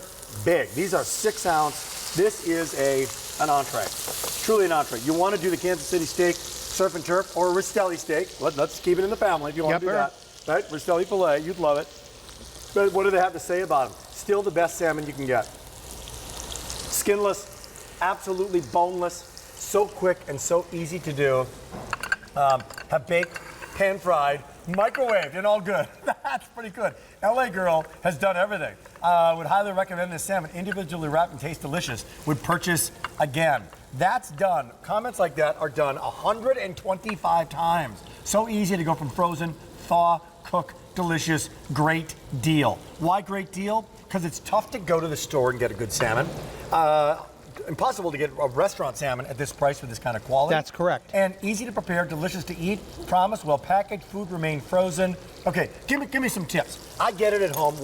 big. These are 6 ounce. This is an entree. Truly an entree. You want to do the Kansas City steak, surf and turf, or a Ristelli steak. Let's keep it in the family if you want to do that. Right? Ristelli filet, you'd love it. But what do they have to say about them? Still the best salmon you can get. Skinless, absolutely boneless, so quick and so easy to do. Have baked, pan fried, microwaved, and all good. That's pretty good. LA Girl has done everything. Would highly recommend this salmon, individually wrapped and tastes delicious. Would purchase again. That's done. Comments like that are done 125 times. So easy to go from frozen, thaw, cook, delicious, great deal. Why great deal? Because it's tough to go to the store and get a good salmon. Impossible to get a restaurant salmon at this price with this kind of quality. That's correct. And easy to prepare, delicious to eat. Promise, well packaged, food remain frozen. Okay, give me some tips. I get it at home.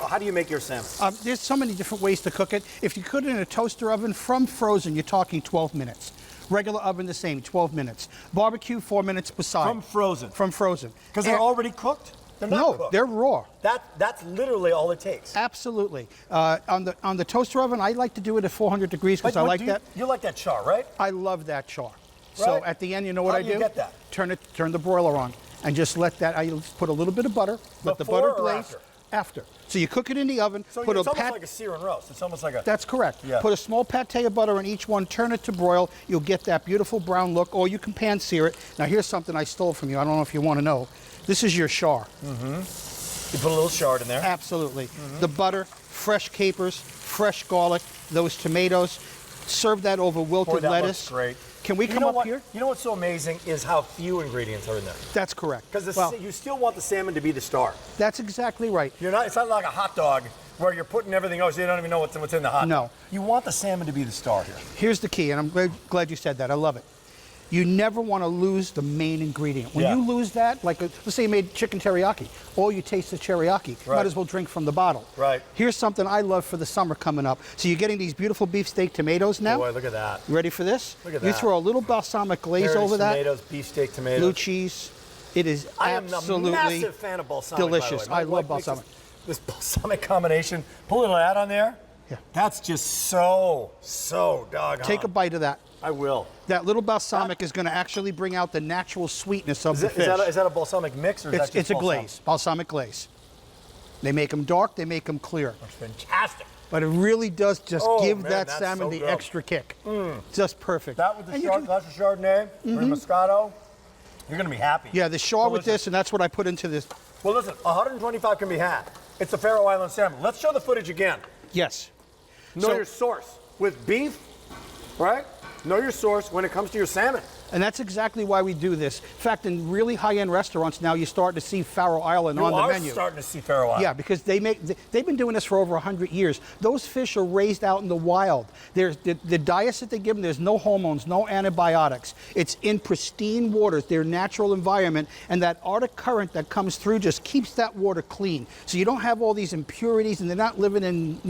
How do you make your salmon? There's so many different ways to cook it. If you cook it in a toaster oven from frozen, you're talking 12 minutes. Regular oven the same, 12 minutes. Barbecue, 4 minutes per side. From frozen? From frozen. Because they're already cooked? They're not No, cooked. they're raw. That's literally all it takes. Absolutely. On the toaster oven, I like to do it at 400 degrees because I like that. You like that char, right? I love that char. So Right. at the end, you know what How I do you do? get that? Turn the broiler on and just let that. I just put a little bit of butter. Let the Before butter or blaze. After. So you cook it in the oven. So put it's a almost pat. like a sear and roast. It's almost like a... That's correct. Yeah. Put a small pate of butter on each one, turn it to broil. You'll get that beautiful brown look, or you can pan sear it. Now here's something I stole from you. I don't know if you want to know. This is your char. You put a little chard in there. Absolutely. The butter, fresh capers, fresh garlic, those tomatoes. Serve that over wilted Boy, that lettuce. looks great. Can we come up here? You know what's so amazing is how few ingredients are in there. That's correct. Because Well, you still want the salmon to be the star. that's exactly right. It's not like a hot dog where you're putting everything else. You don't even know what's in the hot No. dog. You want the salmon to be the star here. Here's the key, and I'm glad you said that. I love it. You never want to lose the main ingredient. When Yeah. you lose that, let's say you made chicken teriyaki, all you taste is teriyaki. Right. Might as well drink from the bottle. Right. Here's something I love for the summer coming up. So you're getting these beautiful beefsteak tomatoes now. Boy, look at that. You ready for this? Look at You that. throw a little balsamic glaze Heritage over that. tomatoes, beefsteak tomatoes. Blue cheese. It is I am absolutely a massive fan of balsamic. delicious. By I the way. love My wife balsamic. makes This balsamic combination. Put a little of that on there. Yeah. That's just so doggone. Take a bite of that. I will. That little balsamic is going to actually bring out the natural sweetness of Is the that, fish. is that a balsamic mix or is that just It's a balsamic? glaze, balsamic glaze. They make them dark, they make them clear. That's fantastic. But it really does just Oh, give man, that that's salmon so the good. extra kick. Just perfect. That with the And you glass of Chardonnay or Moscato, you're going to be happy. yeah, the char with Delicious. this, and that's what I put into this. Well, listen, 125 can be had. It's the Faroe Island salmon. Let's show the footage again. Yes. Know So- your source. With beef, right? Know your source when it comes to your salmon. And that's exactly why we do this. In fact, in really high-end restaurants now, you start to see Faroe Island You on the are menu. starting to see Faroe Island. Yeah, because they've been doing this for over 100 years. Those fish are raised out in the wild. There's the diets that they give them, there's no hormones, no antibiotics. It's in pristine waters, their natural environment, and that Arctic current that comes through just keeps that water clean. So you don't have all these impurities, and they're not living in,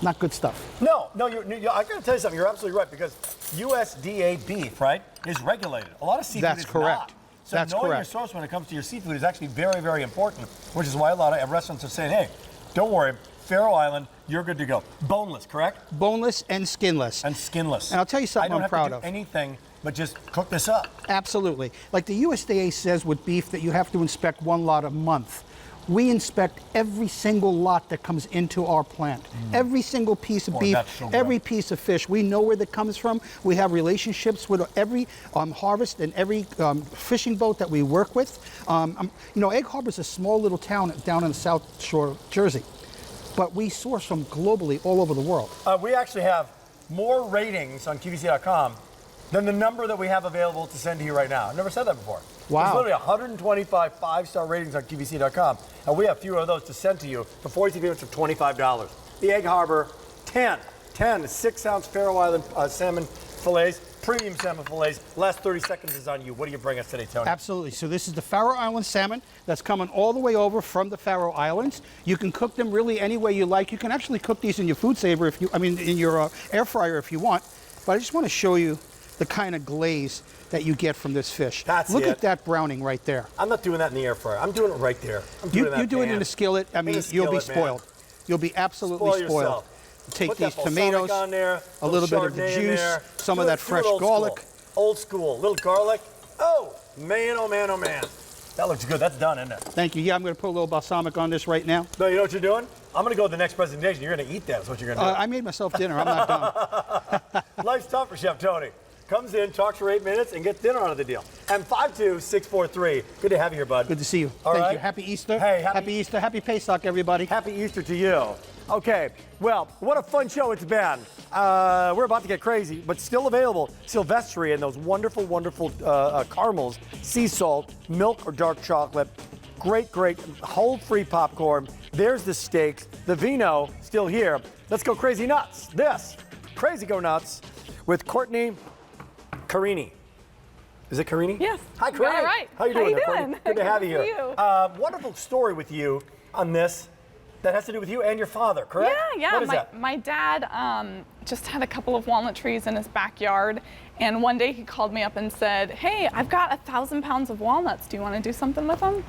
not good stuff. No, I got to tell you something. You're absolutely right because USDA beef, right, is regulated. A lot of seafood That's is correct. not. So That's knowing correct. your source when it comes to your seafood is actually very, very important, which is why a lot of restaurants are saying, hey, don't worry, Faroe Island, you're good to go. Boneless, correct? Boneless and skinless. And skinless. And I'll tell you something I don't I'm have proud to do of. anything but just cook this up. Absolutely. Like the USDA says with beef that you have to inspect one lot a month. We inspect every single lot that comes into our plant. Every single piece of Boy, beef, that's so good. every piece of fish. We know where that comes from. We have relationships with every harvest and every fishing boat that we work with. Egg Harbor is a small little town down in the South Shore of Jersey, but we source from globally all over the world. We actually have more ratings on QVC.com than the number that we have available to send to you right now. I've never said that before. Wow. There's literally 125 five-star ratings on QVC.com, and we have fewer of those to send to you for 42 payments of $25. The Egg Harbor, 10 10 6-ounce Faroe Island salmon fillets, premium salmon fillets. Last 30 seconds is on you. What do you bring us today, Tony? Absolutely. So this is the Faroe Island salmon that's coming all the way over from the Faroe Islands. You can cook them really any way you like. You can actually cook these in your food saver in your air fryer if you want. But I just want to show you the kind of glaze that you get from this fish. Look at that browning right there. I'm not doing that in the air fryer. I'm doing it right there. You do it in a skillet. I mean, you'll be spoiled. You'll be absolutely spoiled. Yourself. Take Put these that tomatoes, on there, a little bit of the Chardonnay in juice, there. some Do of it- that do it fresh old garlic. School. Old school, little garlic. Oh, man, oh man, oh man. That looks good. That's done, isn't it? Thank you. Yeah, I'm going to put a little balsamic on this right now. No, you know what you're doing? I'm going to go to the next presentation. You're going to eat that. That's what you're going to do. I made myself dinner. I'm not done. Life's tough for Chef Tony. Comes in, talks for 8 minutes, and gets dinner out of the deal. And 52643. Good to have you here, bud. Good to see you. All Thank right. you. Happy Easter. Hey, happy Easter. Happy Pesach, everybody. Happy Easter to you. Okay, well, what a fun show it's been. We're about to get crazy, but still available. Silvestri and those wonderful, wonderful caramels, sea salt, milk or dark chocolate. Great, great, hold-free popcorn. There's the steaks. The vino, still here. Let's go crazy nuts. This, Crazy Go Nuts, with Courtney Carini. Is it Carini? Yes. Hi, Carini. All right. How you How doing? you there, Courtney? doing? Good to have you Good here. to see you. Wonderful story with you on this that has to do with you and your father, correct? Yeah. What is that? My dad just had a couple of walnut trees in his backyard, and one day he called me up and said, "Hey, I've got 1,000 pounds of walnuts. Do you want to do something with them?"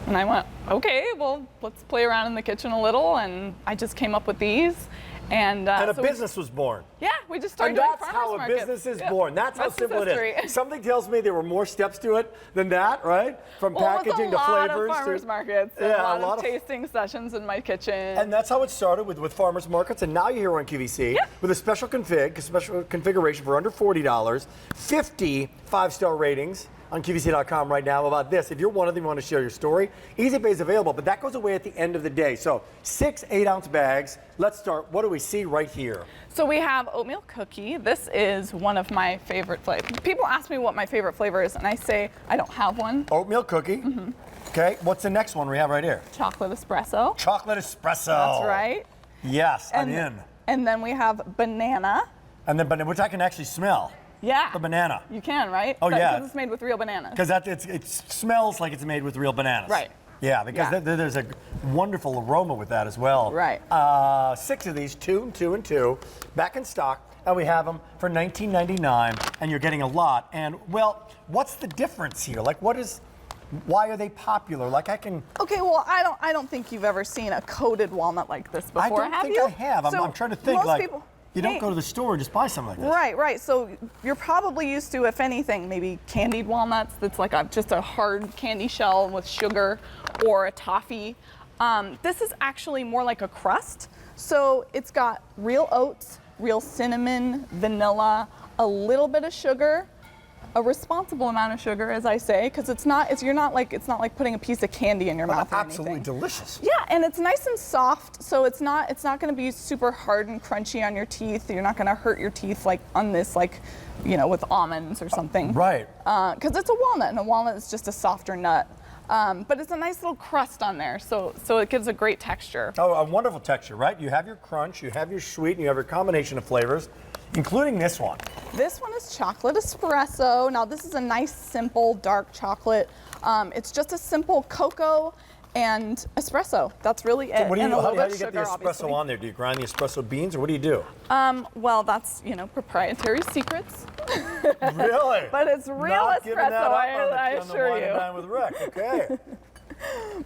And I went, "Okay, well, let's play around in the kitchen a little." And I just came up with these. And a so business was born. we just started And doing that's farmers how a markets. business is Yeah. born. That's how Rest is simple it history. is. Something tells me there were more steps to it than that, right? From packaging to Well, it was a lot flavors. of farmers to, markets, and Yeah, a lot of tasting sessions in my kitchen. And that's how it started with farmers markets, and now you're here on QVC with a special configuration for under $40, 50 5-star ratings on QVC.com right now about this. If you're one of them, you want to share your story, Easy Pay is available, but that goes away at the end of the day. So 6 8-ounce bags. Let's start. What do we see right here? So we have Oatmeal Cookie. This is one of my favorite flavors. People ask me what my favorite flavor is, and I say I don't have one. Oatmeal Cookie. Okay, what's the next one we have right here? Chocolate Espresso. Chocolate Espresso. That's right. Yes, I'm in. And then we have Banana. And then, which I can actually smell. Yeah. The banana. You can, right? Oh, yeah. Because it's made with real bananas. Because it smells like it's made with real bananas. Right. Yeah, because there's a wonderful aroma with that as well. Right. 6 of these, 2 and 2 and 2, back in stock, and we have them for $19.99, and you're getting a lot. And well, what's the difference here? Like, why are they popular? Like, I can. Okay, well, I don't think you've ever seen a coated walnut like this before, I don't have think you? I have. So I'm trying to think. most Like, people, you don't go to the store and just buy something like this. Right. So you're probably used to, if anything, maybe candied walnuts. That's like just a hard candy shell with sugar, or a toffee. This is actually more like a crust. So it's got real oats, real cinnamon, vanilla, a little bit of sugar, a responsible amount of sugar, as I say, because it's not like putting a piece of candy in your mouth or Absolutely anything. delicious. Yeah, and it's nice and soft, so it's not going to be super hard and crunchy on your teeth. You're not going to hurt your teeth like on this, like, with almonds or something. Right. Because it's a walnut, and a walnut is just a softer nut. But it's a nice little crust on there, so it gives a great texture. Oh, a wonderful texture, right? You have your crunch, you have your sweet, and you have your combination of flavors, including this one. This one is chocolate espresso. Now this is a nice, simple, dark chocolate. It's just a simple cocoa and espresso. That's really it. What do you, And a how little do bit you get the sugar, espresso obviously. on there? Do you grind the espresso beans, or what do you do? Well, that's, proprietary secrets. Really? But it's real Not giving that espresso, up I on the assure Wine and you. Dine with Rick. Okay.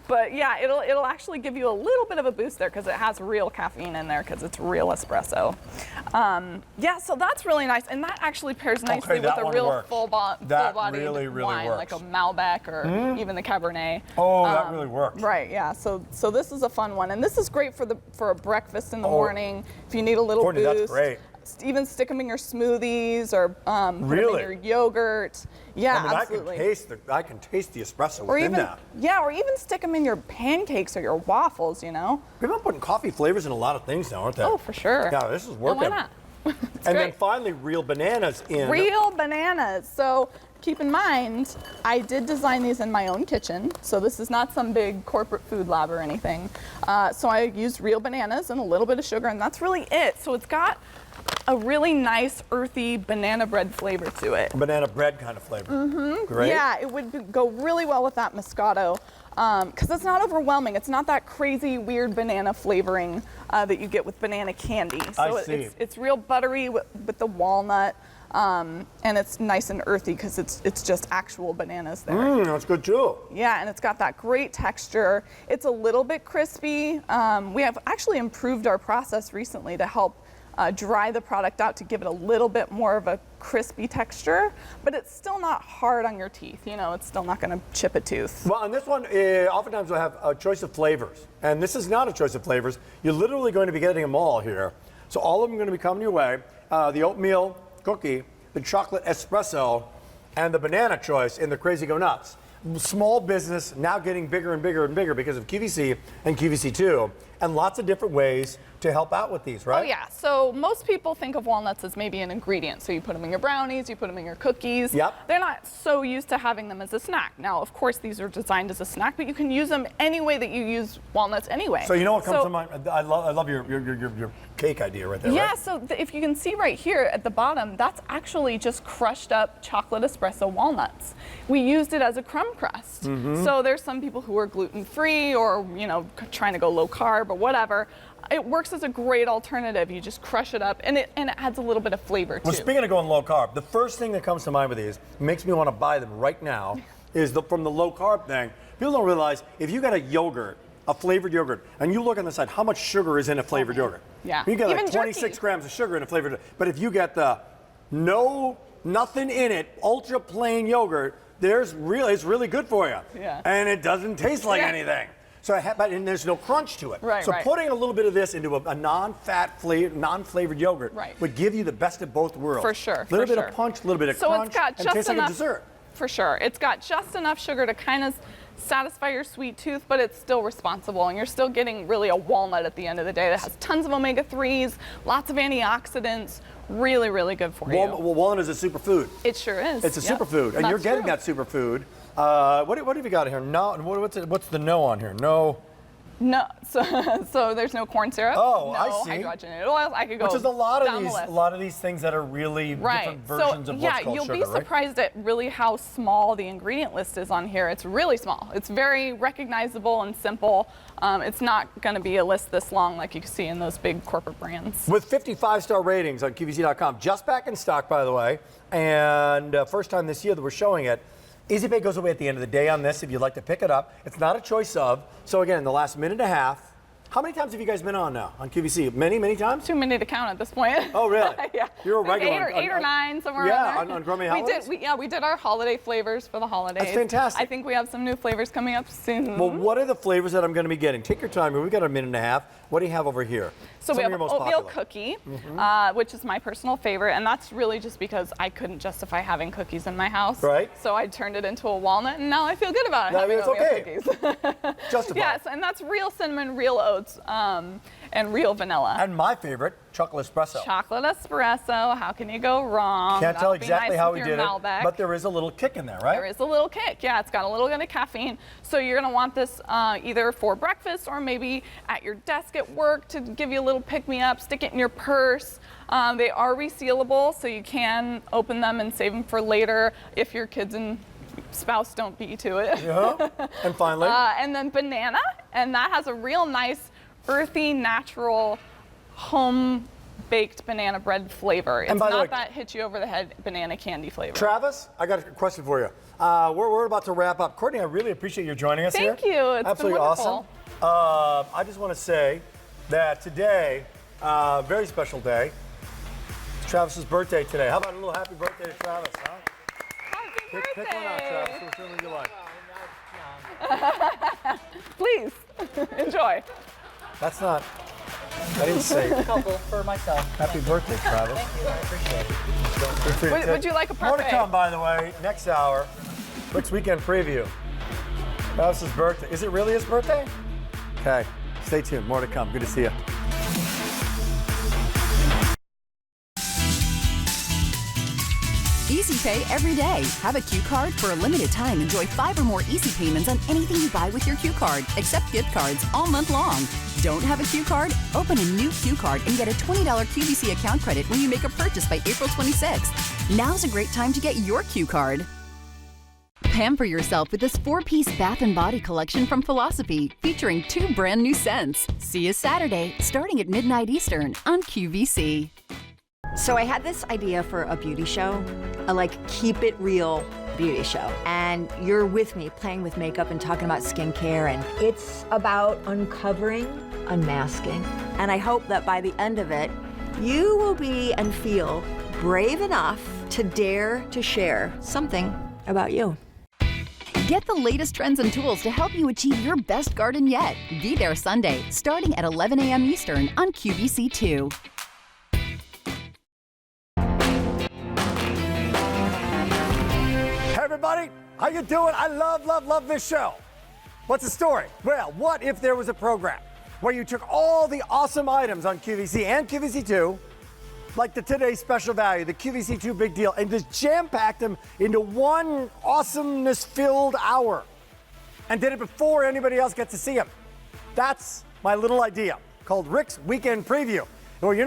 But yeah, it'll actually give you a little bit of a boost there because it has real caffeine in there because it's real espresso. Yeah, so that's really nice, and that actually pairs nicely with that a one real works. full-bodied That really, really wine, works. like a Malbec or even the Cabernet. Oh, that really works. Right, yeah. So this is a fun one, and this is great for a breakfast in the morning if you need a little Courtney, boost. that's great. Even stick them in your smoothies or put them Really? in your yogurt. Yeah, I mean, absolutely. I can taste the espresso Or within even, that. yeah, or even stick them in your pancakes or your waffles, People are putting coffee flavors in a lot of things now, aren't they? Oh, for sure. Yeah, this is Well, working. why not? then great. finally, real bananas in. Real bananas. So keep in mind, I did design these in my own kitchen. So this is not some big corporate food lab or anything. So I used real bananas and a little bit of sugar, and that's really it. So it's got a really nice earthy banana bread flavor to it. Banana bread kind of flavor. Mm-hmm. Great. Yeah, it would go really well with that Moscato because it's not overwhelming. It's not that crazy, weird banana flavoring that you get with banana candy. So I see. it's real buttery with the walnut, and it's nice and earthy because it's just actual bananas there. That's good too. Yeah, and it's got that great texture. It's a little bit crispy. We have actually improved our process recently to help dry the product out to give it a little bit more of a crispy texture, but it's still not hard on your teeth. You know, it's still not going to chip a tooth. Well, and this one, oftentimes we'll have a choice of flavors. And this is not a choice of flavors. You're literally going to be getting them all here. So all of them are going to be coming your way. The oatmeal cookie, the chocolate espresso, and the banana choice in the Crazy Go Nuts. Small business now getting bigger and bigger and bigger because of QVC and QVC2, and lots of different ways to help out with these, right? Oh yeah, so most people think of walnuts as maybe an ingredient. So you put them in your brownies, you put them in your cookies. Yep. They're not so used to having them as a snack. Now, of course, these are designed as a snack, but you can use them any way that you use walnuts anyway. So you know what comes to mind? I love your cake idea right there, Yeah, right? so if you can see right here at the bottom, that's actually just crushed up chocolate espresso walnuts. We used it as a crumb crust. Mm-hmm. So there's some people who are gluten-free or, you know, trying to go low carb or whatever. It works as a great alternative. You just crush it up, and it adds a little bit of flavor too. Well, speaking of going low carb, the first thing that comes to mind with these, makes me want to buy them right now, is from the low carb thing. People don't realize if you got a yogurt, a flavored yogurt, and you look on the side, how much sugar is in a flavored yogurt? Yeah. You get like Even 26 jerky. grams of sugar in a flavored yogurt. But if you get the nothing in it, ultra plain yogurt, it's really good for you. Yeah. And it doesn't taste like Yeah. anything. So and there's no crunch to it. Right, so right. putting a little bit of this into a non-fat, non-flavored yogurt Right. would give you the best of both worlds. For sure, A little for bit sure. of punch, a little bit of So crunch, it's got and just tastes enough, like a dessert. For sure. It's got just enough sugar to kind of satisfy your sweet tooth, but it's still responsible, and you're still getting really a walnut at the end of the day that has tons of omega-3s, lots of antioxidants, really, really good for you. Well, walnut is a superfood. It sure is. It's a Yep. superfood, and you're That's getting true. that superfood. What have you got here? No, what's the no on here? No. No, so there's no corn syrup. Oh, no I see. hydrogenated oils. I could go Which is a lot down of the these. list. A lot of these things that are really different versions of what's called you'll sugar, be right? surprised at really how small the ingredient list is on here. It's really small. It's very recognizable and simple. It's not going to be a list this long like you can see in those big corporate brands. With 55-star ratings on QVC.com, just back in stock, by the way, and first time this year that we're showing it. Easy Pay goes away at the end of the day on this if you'd like to pick it up. It's not a choice of. So again, in the last minute and a half, how many times have you guys been on now on QVC? Many, many times? Too many to count at this point. Oh, really? Yeah. You're a regular. Eight or nine, somewhere yeah, around there. on Gourmet Holidays? We did our holiday flavors for the holidays. That's fantastic. I think we have some new flavors coming up soon. Well, what are the flavors that I'm going to be getting? Take your time. We've got a minute and a half. What do you have over here? So Some we of have your most oatmeal popular. cookie, which is my personal favorite, and that's really just because I couldn't justify having cookies in my house. Right. So I turned it into a walnut, and now I feel good about it. I mean, having it's oatmeal okay. cookies. Justified. Yes, and that's real cinnamon, real oats, and real vanilla. And my favorite, chocolate espresso. Chocolate espresso. How can you go wrong? Can't tell That'd be exactly nice how with we your did Malbec. it, but there is a little kick in there, right? There is a little kick. Yeah, it's got a little bit of caffeine. So you're going to want this either for breakfast or maybe at your desk at work to give you a little pick-me-up. Stick it in your purse. They are resealable, so you can open them and save them for later if your kids and spouse don't beat you to it. Yeah. And finally, And then banana, and that has a real nice, earthy, natural, home-baked banana bread flavor. It's by the not way- that hit you over the head banana candy flavor. Travis, I got a question for you. We're about to wrap up. Courtney, I really appreciate you joining us here. Thank you. It's been Absolutely wonderful. awesome. I just want to say that today, very special day. It's Travis's birthday today. How about a little happy birthday to Travis, huh? Happy Pick one out, birthday. Travis. Which one would you like? Please, enjoy. That's not. I didn't say. Couple for myself. Happy birthday, Travis. Thank you, I appreciate it. Would you like a More to parfait? come, by the way, next hour. Rick's weekend preview. Travis's birthday. Is it really his birthday? Okay. Stay tuned. More to come. Good to see you. Easy Pay every day. Have a Q card for a limited time. Enjoy 5 or more easy payments on anything you buy with your Q card, except gift cards all month long. Don't have a Q card? Open a new Q card and get a $20 QVC account credit when you make a purchase by April 26th. Now's a great time to get your Q card. Pamper yourself with this 4-piece bath and body collection from Philosophy, featuring 2 brand new scents. See you Saturday, starting at midnight Eastern on QVC. So I had this idea for a beauty show, a keep it real beauty show. And you're with me playing with makeup and talking about skincare, and it's about uncovering, unmasking. And I hope that by the end of it, you will be and feel brave enough to dare to share something about you. Get the latest trends and tools to help you achieve your best garden yet. Be there Sunday, starting at 11 a.m. Eastern on QVC2. Hey everybody, how you doing? I love this show. What's the story? Well, what if there was a program where you took all the awesome items on QVC and QVC2, like the Today's Special Value, the QVC2 Big Deal, and just jam-packed them into one awesomeness-filled hour and did it before anybody else gets to see them? That's my little idea called Rick's Weekend Preview, where you're not